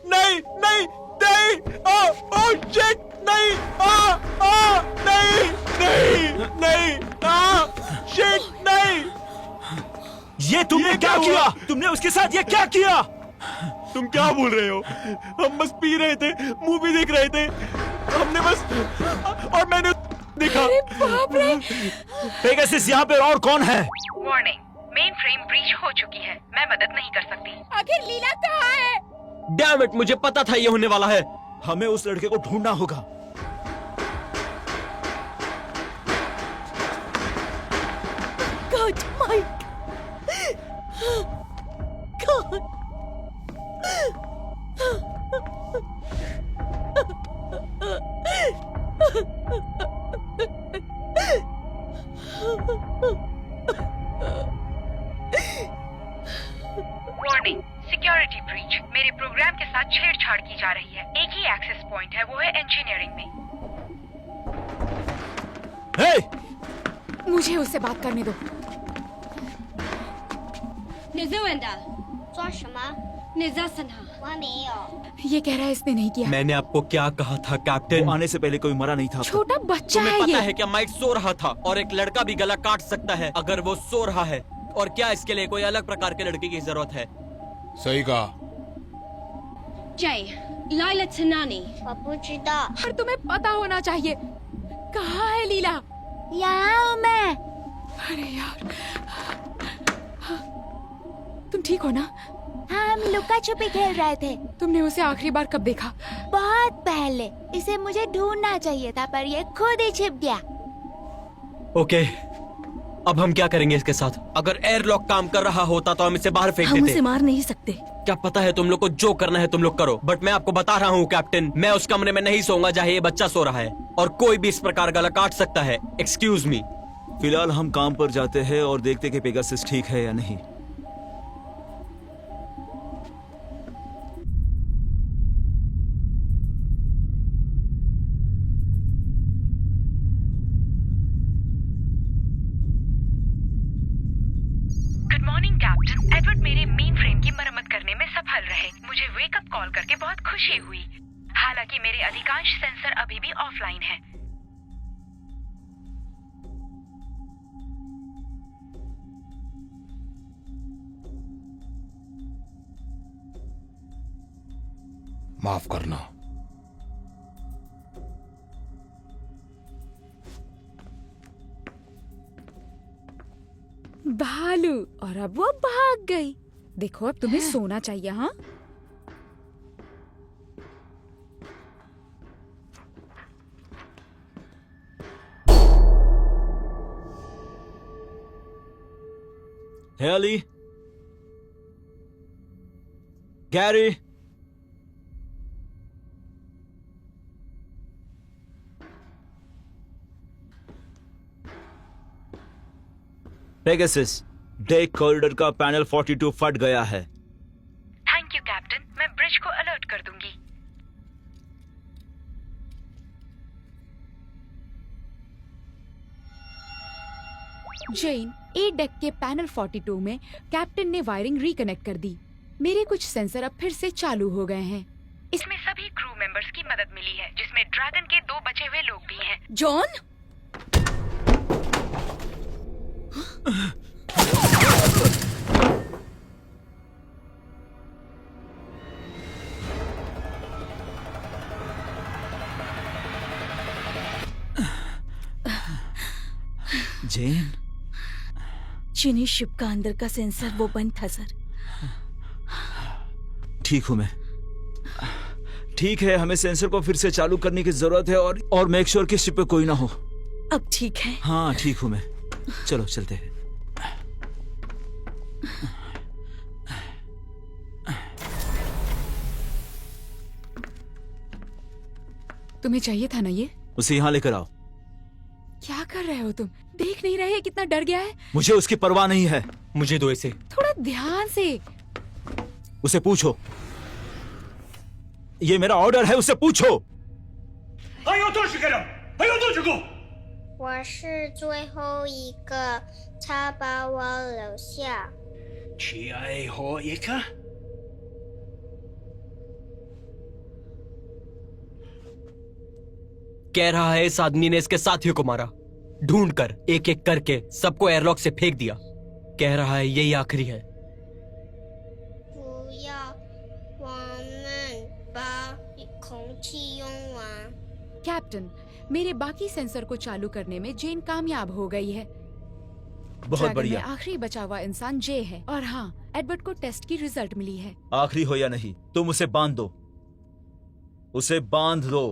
नहीं नहीं नहीं, शिट, नहीं, नहीं नहीं नहीं, शिट, नहीं। ये तुमने क्या किया? तुमने उसके साथ ये क्या किया? तुम क्या बोल रहे हो? हम बस पी रहे थे, मूवी देख रहे थे, हमने बस, और मैंने देखा। बाप रे! पेगासस यहाँ पे और कौन है? वार्निंग, मेन फ्रेम ब्रीच हो चुकी है। मैं मदद नहीं कर सकती। आखिर लीला कहाँ है? डैम इट, मुझे पता था ये होने वाला है। हमें उस लड़के को ढूंढना होगा। God, Mike. God. Warning, security breach. मेरे प्रोग्राम के साथ छेड़छाड़ की जा रही है। एक ही एक्सेस पॉइंट है, वो है इंजीनियरिंग में। मुझे उससे बात करने दो। ये कह रहा है इसने नहीं किया। मैंने आपको क्या कहा था कैप्टन? आने से पहले कोई मरा नहीं था। छोटा बच्चा तुम्हें है पता ये। है क्या माइक सो रहा था और एक लड़का भी गला काट सकता है अगर वो सो रहा है। और क्या इसके लिए कोई अलग प्रकार के लड़के की जरूरत है? सही कहा। जय लाइला चनानी। पर तुम्हें पता होना चाहिए। कहाँ है लीला? यहाँ हूँ मैं। अरे यार, तुम ठीक हो ना? हाँ, हम लुका छुपी खेल रहे थे। तुमने उसे आखिरी बार कब देखा? बहुत पहले। इसे मुझे ढूंढना चाहिए था पर ये खुद ही छिप गया। ओके, अब हम क्या करेंगे इसके साथ? अगर एयरलॉक काम कर रहा होता तो हम इसे बाहर फेंक हम देते। उसे मार नहीं सकते। क्या पता है तुम लोग को जो करना है तुम लोग करो, बट मैं आपको बता रहा हूँ कैप्टन, मैं उस कमरे में नहीं सोऊंगा जहाँ ये बच्चा सो रहा है और कोई भी इस प्रकार गला काट सकता है। Excuse me. फिलहाल हम काम पर जाते हैं और देखते कि पेगासस ठीक है या नहीं। कॉल करके बहुत खुशी हुई। हालांकि मेरे अधिकांश सेंसर अभी भी ऑफलाइन हैं। माफ करना। भालू, और अब वो भाग गई। देखो अब तुम्हें सोना चाहिए। हाँ, Haley, Gary, Pegasus, deck corridor का पैनल 42 फट गया है। थैंक यू कैप्टन, मैं ब्रिज को अलर्ट कर दूंगी। जेन, ए डेक के पैनल 42 में कैप्टन ने वायरिंग रिकनेक्ट कर दी। मेरे कुछ सेंसर अब फिर से चालू हो गए हैं। इसमें सभी क्रू मेंबर्स की मदद मिली है, जिसमें ड्रैगन के 2 बचे हुए लोग भी हैं। जॉन, जेन, चीनी शिप का अंदर का सेंसर वो बंद था सर। ठीक हूं मैं। ठीक है, हमें सेंसर को फिर से चालू करने की जरूरत है और मेक श्योर कि शिप पे कोई ना हो। अब ठीक है? हाँ ठीक हूं मैं। चलो चलते हैं। तुम्हें चाहिए था ना ये? उसे यहाँ लेकर आओ। क्या कर रहे हो तुम? देख नहीं रहे कितना डर गया है? मुझे उसकी परवाह नहीं है। मुझे दो इसे। थोड़ा ध्यान से। उसे पूछो, ये मेरा ऑर्डर है, उसे पूछो। 还有多少个人？还有多少个？我是最后一个，他把我留下。最后一个。 कह रहा है इस आदमी ने इसके साथियों को मारा, ढूंढकर एक एक करके सबको एयरलॉक से फेंक दिया। कह रहा है यही आखिरी है। 不要，我们把空气用完。 कैप्टन, मेरे बाकी सेंसर को चालू करने में जेन कामयाब हो गई है। बहुत ड्रैगन बढ़िया। में आखिरी बचा हुआ इंसान जे है। और हाँ, एडवर्ड को टेस्ट की रिजल्ट मिली है। आखिरी हो या नहीं, तुम उसे बांध दो, उसे बांध दो।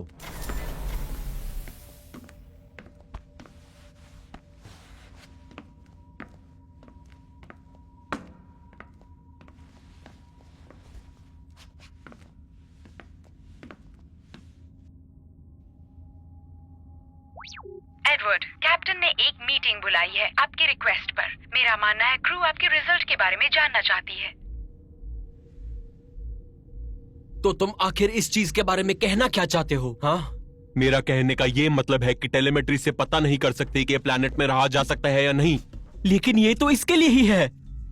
एडवर्ड, कैप्टन ने एक मीटिंग बुलाई है आपकी रिक्वेस्ट पर। मेरा मानना है क्रू आपके रिजल्ट के बारे में जानना चाहती है। तो तुम आखिर इस चीज के बारे में कहना क्या चाहते हो? हाँ, मेरा कहने का ये मतलब है कि टेलीमेट्री से पता नहीं कर सकते कि प्लेनेट में रहा जा सकता है या नहीं। लेकिन ये तो इसके लिए ही है।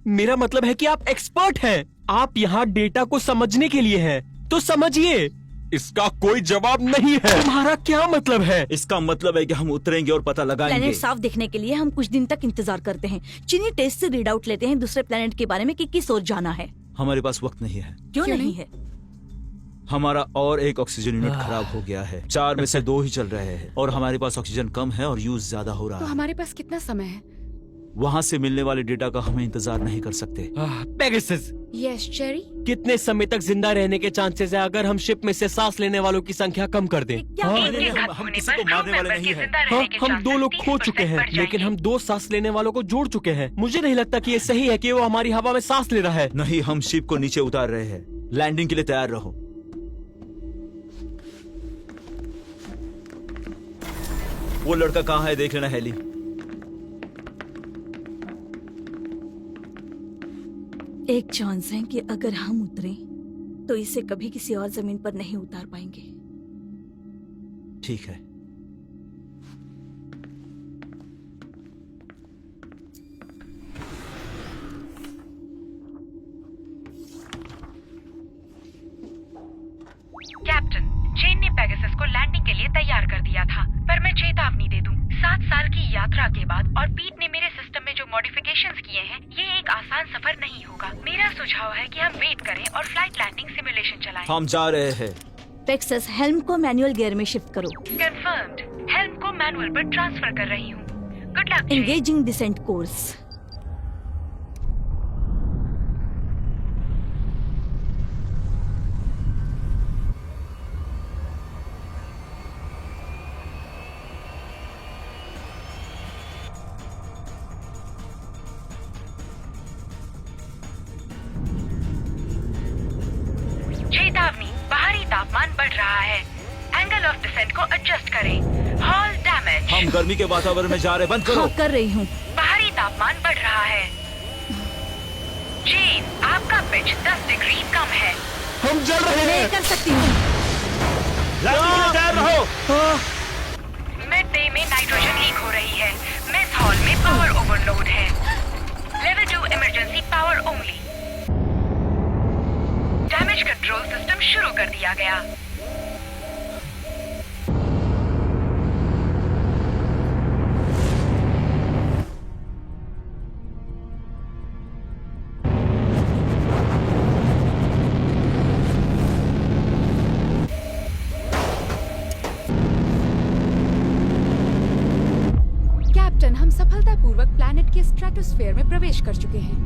मेरा मतलब है कि आप एक्सपर्ट हैं। आप यहाँ डेटा को समझने के लिए हैं, तो समझिए। इसका कोई जवाब नहीं है। तुम्हारा क्या मतलब है? इसका मतलब है कि हम उतरेंगे और पता लगाएंगे। प्लेनेट साफ देखने के लिए हम कुछ दिन तक इंतजार करते हैं। चीनी टेस्ट से रीड आउट लेते हैं दूसरे प्लेनेट के बारे में कि किस ओर जाना है। हमारे पास वक्त नहीं है। क्यों नहीं है? हमारा और एक ऑक्सीजन यूनिट खराब हो गया है। 4 में से 2 ही चल रहे हैं और हमारे पास ऑक्सीजन कम है और यूज ज्यादा हो रहा तो है। हमारे पास कितना समय है? वहाँ से मिलने वाले डेटा का हमें इंतजार नहीं कर सकते। Pegasus, yes cherry. कितने समय तक जिंदा रहने के चांसेस है अगर हम शिप में से सांस लेने वालों की संख्या कम कर दें? हम किसी को मारने वाले नहीं हैं। हाँ, हम 2 लोग खो चुके हैं, लेकिन हम 2 सांस लेने वालों को जोड़ चुके हैं। मुझे नहीं लगता कि ये सही है कि वो हमारी हवा में सांस ले रहा है। नहीं, हम शिप को नीचे उतार रहे हैं। लैंडिंग के लिए तैयार रहो। वो लड़का कहाँ है देख लेना हेली। एक चांस है कि अगर हम उतरें तो इसे कभी किसी और जमीन पर नहीं उतार पाएंगे। ठीक है। कैप्टन, जेन ने पेगासस को लैंडिंग के लिए तैयार कर दिया था, पर मैं चेतावनी दे दूं, 7 साल की यात्रा के बाद और पीट ने मेरे सिस्टम में जो मॉडिफिकेशंस किए हैं, ये एक आसान सफर नहीं होगा। मेरा सुझाव है कि हम वेट करें और फ्लाइट लैंडिंग सिमुलेशन चलाएं। हम जा रहे हैं। पेगासस, हेल्म को मैनुअल गियर में शिफ्ट करो। कंफर्म्ड। हेल्म को मैनुअल पर ट्रांसफर कर रही हूँ। Good luck. Engaging descent course. चेतावनी, बाहरी तापमान बढ़ रहा है। एंगल ऑफ डिसेंट को एडजस्ट करें। Hull damage. हम गर्मी के वातावरण में जा रहे हैं, बंद करो। हाँ, कर रही हूँ। बाहरी तापमान बढ़ रहा है। जेन, आपका पिच 10 डिग्री कम है। हम जल रहे हैं। मैं कर सकती हूँ। तैयार रहो। मिड डे में नाइट्रोजन लीक हो रही है। मेस हॉल में पावर ओवरलोड है। Level 2 emergency power only. Damage control system शुरू कर दिया गया। कैप्टन, हम सफलतापूर्वक प्लैनेट के स्ट्रेटोस्फेयर में प्रवेश कर चुके हैं।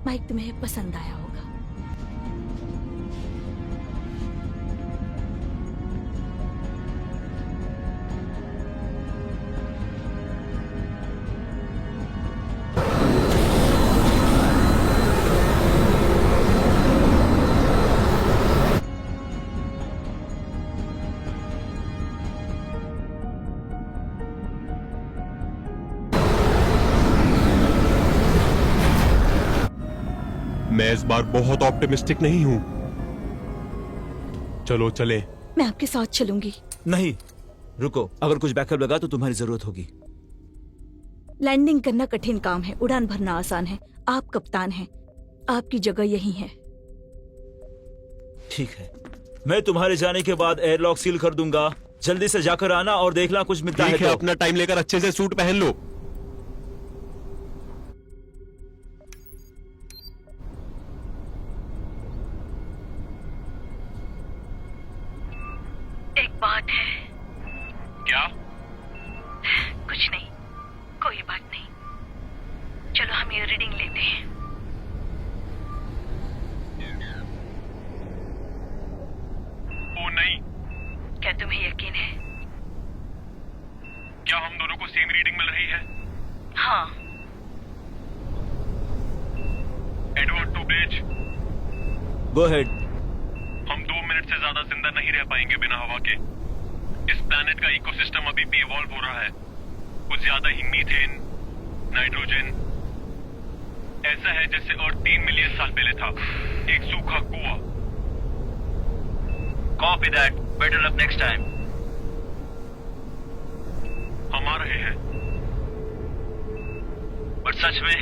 माइक, तुम्हें पसंद आया होगा। मैं इस बार बहुत ऑप्टिमिस्टिक नहीं हूं। चलो चले। मैं आपके साथ चलूंगी। नहीं, रुको। अगर कुछ बैकअप लगा तो तुम्हारी जरूरत होगी। लैंडिंग करना कठिन काम है, उड़ान भरना आसान है। आप कप्तान हैं, आपकी जगह यही है। ठीक है, मैं तुम्हारे जाने के बाद एयरलॉक सील कर दूंगा। जल्दी से जाकर आना और देखना कुछ मिलता है तो। अपना टाइम लेकर अच्छे से सूट पहन लो। एक बात है। क्या? कुछ नहीं, कोई बात नहीं। चलो हम ये रीडिंग लेते हैं। ओ नहीं। क्या तुम्हें यकीन है? क्या हम दोनों को सेम रीडिंग मिल रही है? हाँ। Edward to bridge. Go ahead. हम 2 मिनट से ज्यादा जिंदा नहीं रह पाएंगे बिना हवा के। इस प्लैनेट का इकोसिस्टम अभी भी इवॉल्व हो रहा है। कुछ ज्यादा ही मीथेन, नाइट्रोजन। ऐसा है जैसे अर्थ 3 मिलियन साल पहले था, एक सूखा कुआं। Copy that. Better luck next time. हम आ रहे हैं। पर सच में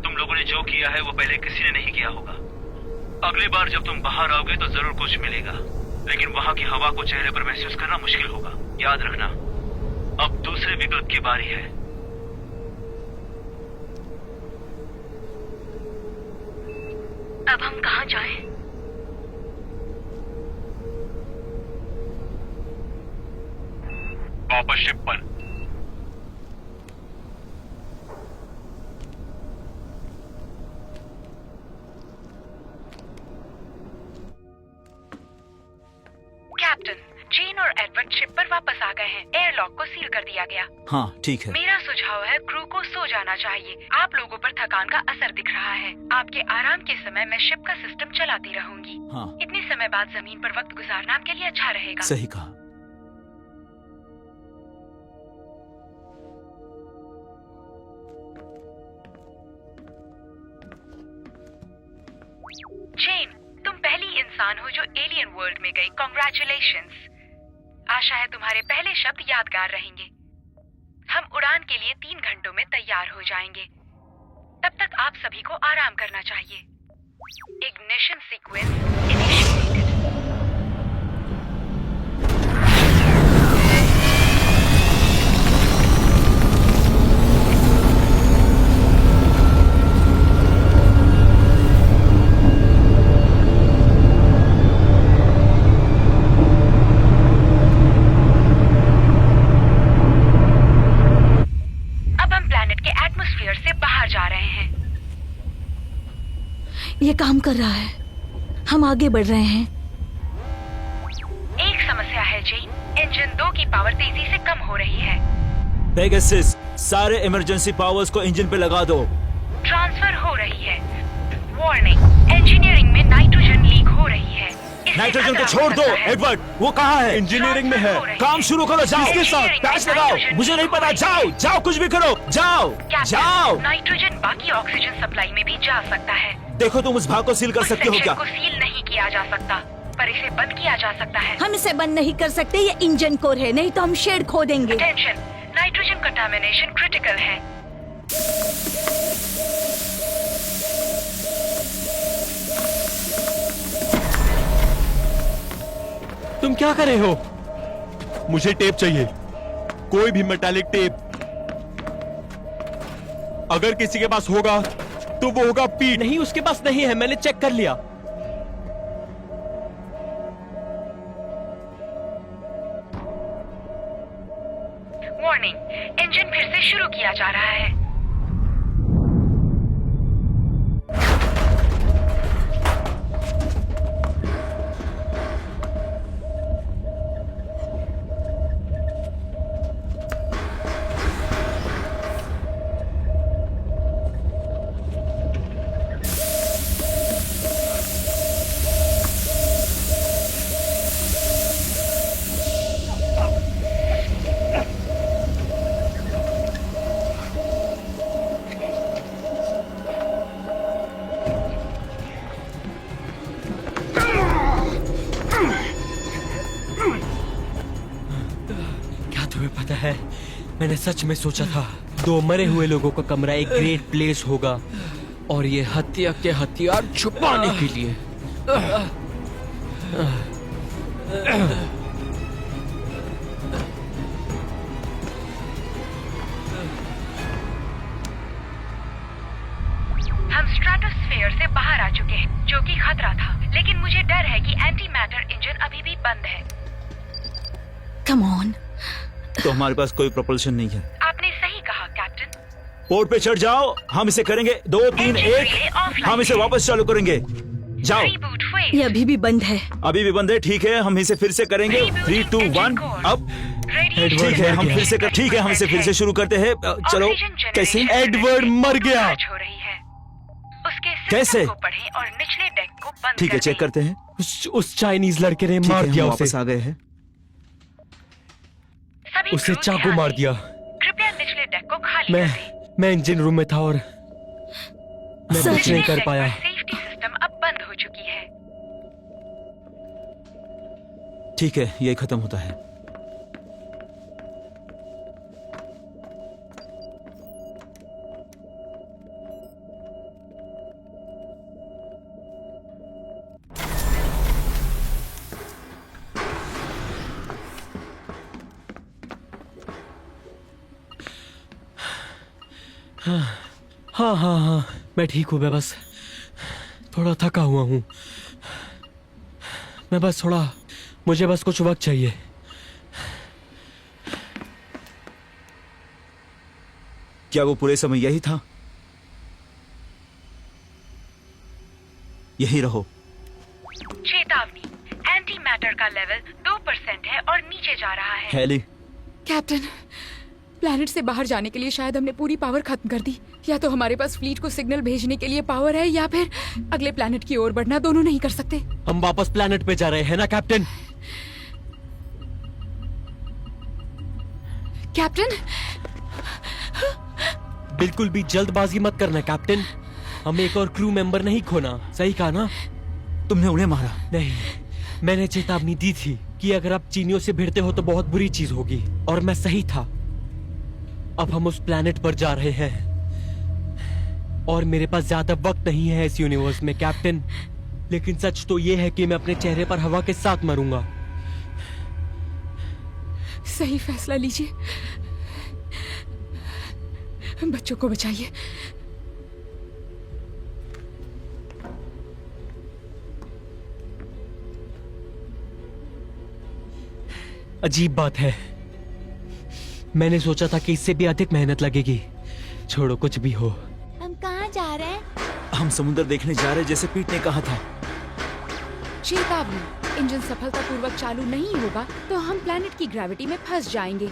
तुम लोगों ने जो किया है वो पहले किसी ने नहीं किया होगा। अगली बार जब तुम बाहर आओगे तो जरूर कुछ मिलेगा, लेकिन वहां की हवा को चेहरे पर महसूस करना मुश्किल होगा। याद रखना, अब दूसरे विकल्प की बारी है। अब हम कहाँ जाएं? वापस शिप पर। कैप्टन, जेन और एडवर्ड शिप पर वापस आ गए हैं। एयरलॉक को सील कर दिया गया। हाँ ठीक है। मेरा सुझाव है क्रू को सो जाना चाहिए। आप लोगों पर थकान का असर दिख रहा है। आपके आराम के समय मैं शिप का सिस्टम चलाती रहूंगी। हाँ। इतने समय बाद जमीन पर वक्त गुजारना आपके लिए अच्छा रहेगा। सही कहा। जेन, तुम पहली इंसान हो जो एलियन वर्ल्ड में गई। कॉन्ग्रेचुलेशंस। आशा है तुम्हारे पहले शब्द यादगार रहेंगे। हम उड़ान के लिए 3 घंटों में तैयार हो जाएंगे। तब तक आप सभी को आराम करना चाहिए। Ignition sequence initiated. अब हम प्लैनेट के एटमॉस्फेयर से बाहर जा रहे हैं। ये काम कर रहा है, हम आगे बढ़ रहे हैं। एक समस्या है जी, इंजन 2 की पावर तेजी से कम हो रही है। पेगासस, सारे इमरजेंसी पावर्स को इंजन पे लगा दो। ट्रांसफर हो रही है। वार्निंग, इंजीनियरिंग में नाइट्रोजन लीक हो रही है। नाइट्रोजन को छोड़ दो, एडवर्ड। वो कहाँ है? इंजीनियरिंग में है। काम शुरू करो, जाओ। किसके साथ? पैच लगाओ। मुझे नहीं पता, जाओ जाओ, कुछ भी करो, जाओ जाओ। नाइट्रोजन बाकी ऑक्सीजन सप्लाई में भी जा सकता है। देखो, तुम उस भाग को सील कर सकते हो क्या? को सील नहीं किया जा सकता, पर इसे बंद किया जा सकता है। हम इसे बंद नहीं कर सकते, ये इंजन कोर है, नहीं तो हम शेड खो देंगे। टेंशन, नाइट्रोजन कंटामिनेशन क्रिटिकल है। तुम क्या कर रहे हो? मुझे टेप चाहिए, कोई भी मेटालिक टेप। अगर किसी के पास होगा तो वो होगा पीट। नहीं, उसके पास नहीं है, मैंने चेक कर लिया। वार्निंग, इंजन फिर से शुरू किया जा रहा है। तुम्हें पता है, मैंने सच में सोचा था 2 मरे हुए लोगों का कमरा एक ग्रेट प्लेस होगा, और ये हत्या के हथियार छुपाने के लिए। हम स्ट्रेटोस्फेयर से बाहर आ चुके हैं, जो कि खतरा था, लेकिन मुझे डर है कि एंटी मैटर इंजन अभी भी बंद है। Come on. तो हमारे पास कोई प्रोपल्शन नहीं है। आपने सही कहा कैप्टन। पोर्ट पे चढ़ जाओ, हम इसे करेंगे 2, 3, 1। हम इसे वापस चालू करेंगे। जाओ। ये अभी भी बंद है। अभी भी बंद है, ठीक है, हम इसे फिर से करेंगे। 3, 2, 1 अब। ठीक है, हम फिर से ठीक है, हम इसे फिर से शुरू करते हैं। चलो। कैसे? एडवर्ड मर गया। कैसे? और निचले डेक को बंद ठीक है, चेक करते हैं। उस चाइनीज लड़के ने मार दिया उसे। वापस आ गए हैं। उसे चाकू मार दिया। कृपया निचले डेक को खाली मैं इंजन रूम में था और मैं कुछ नहीं कर पाया। सेफ्टी सिस्टम अब बंद हो चुकी है। ठीक है, यही खत्म होता है। हाँ, मैं ठीक हूँ। मैं बस थोड़ा थका हुआ हूँ। मुझे बस कुछ वक्त चाहिए। क्या वो पूरे समय यही था? यही रहो। चेतावनी, एंटी मैटर का लेवल 2% है और नीचे जा रहा है। हेली। कैप्टन, प्लैनेट से बाहर जाने के लिए शायद हमने पूरी पावर खत्म कर दी। या तो हमारे पास फ्लीट को सिग्नल भेजने के लिए पावर है, या फिर अगले प्लैनेट की ओर बढ़ना। दोनों नहीं कर सकते। हम वापस प्लैनेट पे जा रहे हैं ना कैप्टन? कैप्टन, बिल्कुल भी जल्दबाजी मत करना कैप्टन। हम एक और क्रू मेंबर नहीं खोना। सही कहा ना? तुमने उन्हें मारा? नहीं, मैंने चेतावनी दी थी कि अगर आप चीनियों से भिड़ते हो तो बहुत बुरी चीज होगी, और मैं सही था। अब हम उस प्लैनेट पर जा रहे हैं और मेरे पास ज्यादा वक्त नहीं है इस यूनिवर्स में कैप्टन, लेकिन सच तो ये है कि मैं अपने चेहरे पर हवा के साथ मरूंगा। सही फैसला लीजिए, बच्चों को बचाइए। अजीब बात है, मैंने सोचा था कि इससे भी अधिक मेहनत लगेगी। छोड़ो, कुछ भी हो। हम कहाँ जा रहे हैं? हम समुद्र देखने जा रहे, जैसे पीट ने कहा था। चेतावनी, इंजन सफलतापूर्वक चालू नहीं होगा तो हम प्लैनेट की ग्रेविटी में फंस जाएंगे।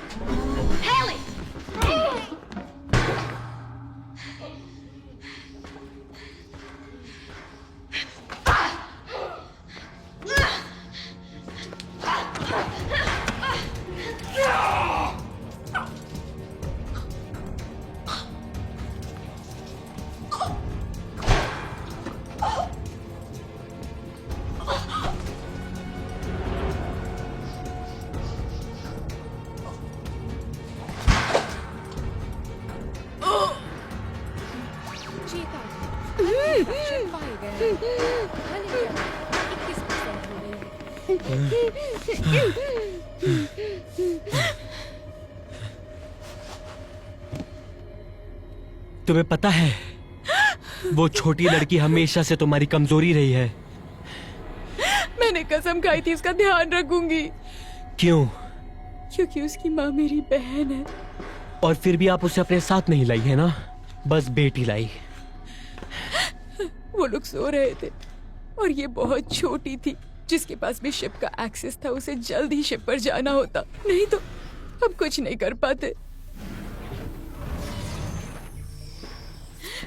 तुम्हें पता है, वो छोटी लड़की हमेशा से तुम्हारी कमजोरी रही है। मैंने कसम खाई थी उसका ध्यान रखूंगी। क्यों? क्योंकि उसकी माँ मेरी बहन है। और फिर भी आप उसे अपने साथ नहीं लाई है ना, बस बेटी लाई। वो लोग सो रहे थे और ये बहुत छोटी थी। जिसके पास भी शिप का एक्सेस था उसे जल्द ही शिप पर जाना होता, नहीं तो हम कुछ नहीं कर पाते।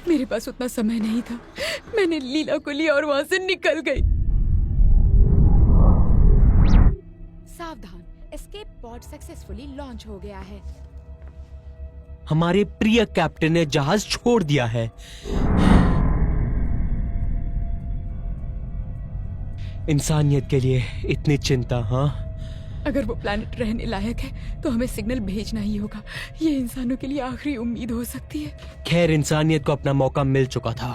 मेरे पास उतना समय नहीं था। मैंने लीला को लिया और वहां से निकल गई। सावधान, एस्केप पॉड सक्सेसफुली लॉन्च हो गया है। हमारे प्रिय कैप्टन ने जहाज छोड़ दिया है। इंसानियत के लिए इतनी चिंता? हाँ, अगर वो प्लैनेट रहने लायक है तो हमें सिग्नल भेजना ही होगा। ये इंसानों के लिए आखिरी उम्मीद हो सकती है। खैर, इंसानियत को अपना मौका मिल चुका था।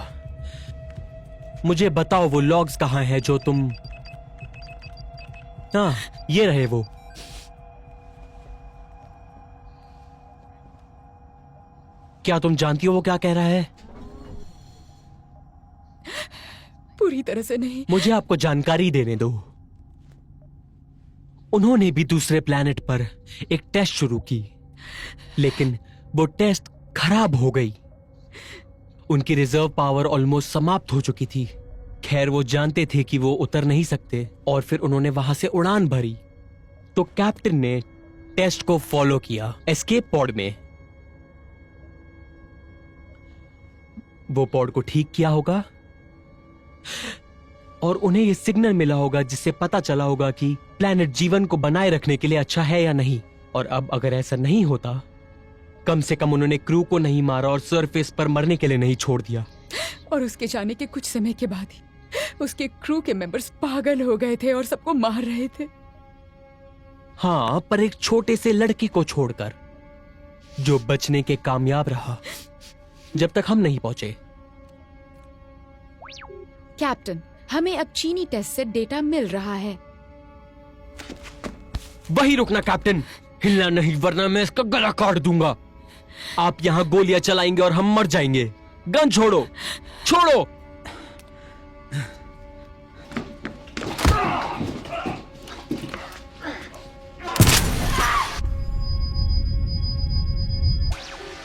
मुझे बताओ वो लॉग्स कहाँ हैं जो तुम... हाँ, ये रहे वो। क्या तुम जानती हो वो क्या कह रहा है? पूरी तरह से नहीं। मुझे आपको जानकारी देने दो। उन्होंने भी दूसरे प्लैनेट पर एक टेस्ट शुरू की, लेकिन वो टेस्ट खराब हो गई। उनकी रिजर्व पावर ऑलमोस्ट समाप्त हो चुकी थी। खैर, वो जानते थे कि वो उतर नहीं सकते और फिर उन्होंने वहां से उड़ान भरी। तो कैप्टन ने टेस्ट को फॉलो किया एस्केप पॉड में। वो पॉड को ठीक किया होगा और उन्हें यह सिग्नल मिला होगा जिससे पता चला होगा कि प्लैनेट जीवन को बनाए रखने के लिए अच्छा है या नहीं। और अब अगर ऐसा नहीं होता, कम से कम उन्होंने क्रू को नहीं मारा और सरफेस पर मरने के लिए नहीं छोड़ दिया। और उसके जाने के कुछ समय के बाद ही उसके क्रू के मेंबर्स पागल हो गए थे और सबको मार रहे थे। हाँ, पर एक छोटे से लड़के को छोड़कर, जो बचने के कामयाब रहा जब तक हम नहीं पहुंचे। कैप्टन, हमें अब चीनी टेस्ट से डेटा मिल रहा है। वही रुकना कैप्टन, हिलना नहीं वरना मैं इसका गला काट दूंगा। आप यहां गोलियां चलाएंगे और हम मर जाएंगे। गन छोड़ो, छोड़ो।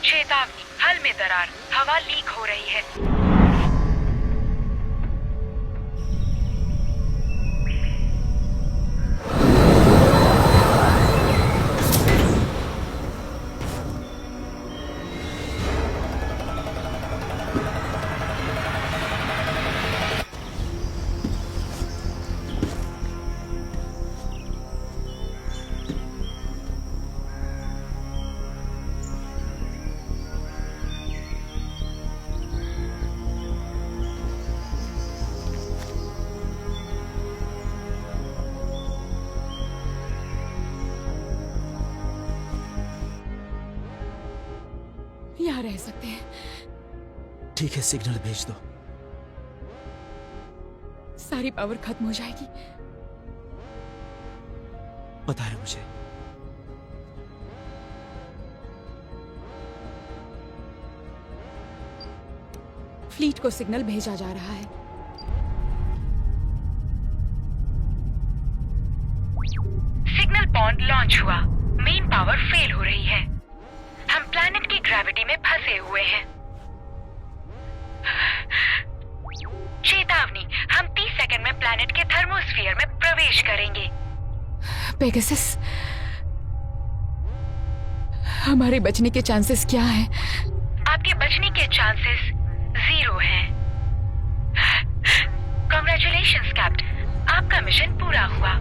चेतावनी, हल में दरार, हवा लीक हो रही है। यहाँ रह सकते हैं। ठीक है, सिग्नल भेज दो। सारी पावर खत्म हो जाएगी। पता है मुझे। फ्लीट को सिग्नल भेजा जा रहा है। सिग्नल पॉइंट लॉन्च हुआ। मेन पावर फेल हो रही है। हम प्लैनेट की ग्रेविटी में फंसे हुए हैं। चेतावनी, हम 30 सेकंड में प्लैनेट के थर्मोस्फीयर में प्रवेश करेंगे। पेगासस, हमारे बचने के चांसेस क्या हैं? आपके बचने के चांसेस 0 हैं। कांग्रेचुलेशंस कैप्टन, आपका मिशन पूरा हुआ।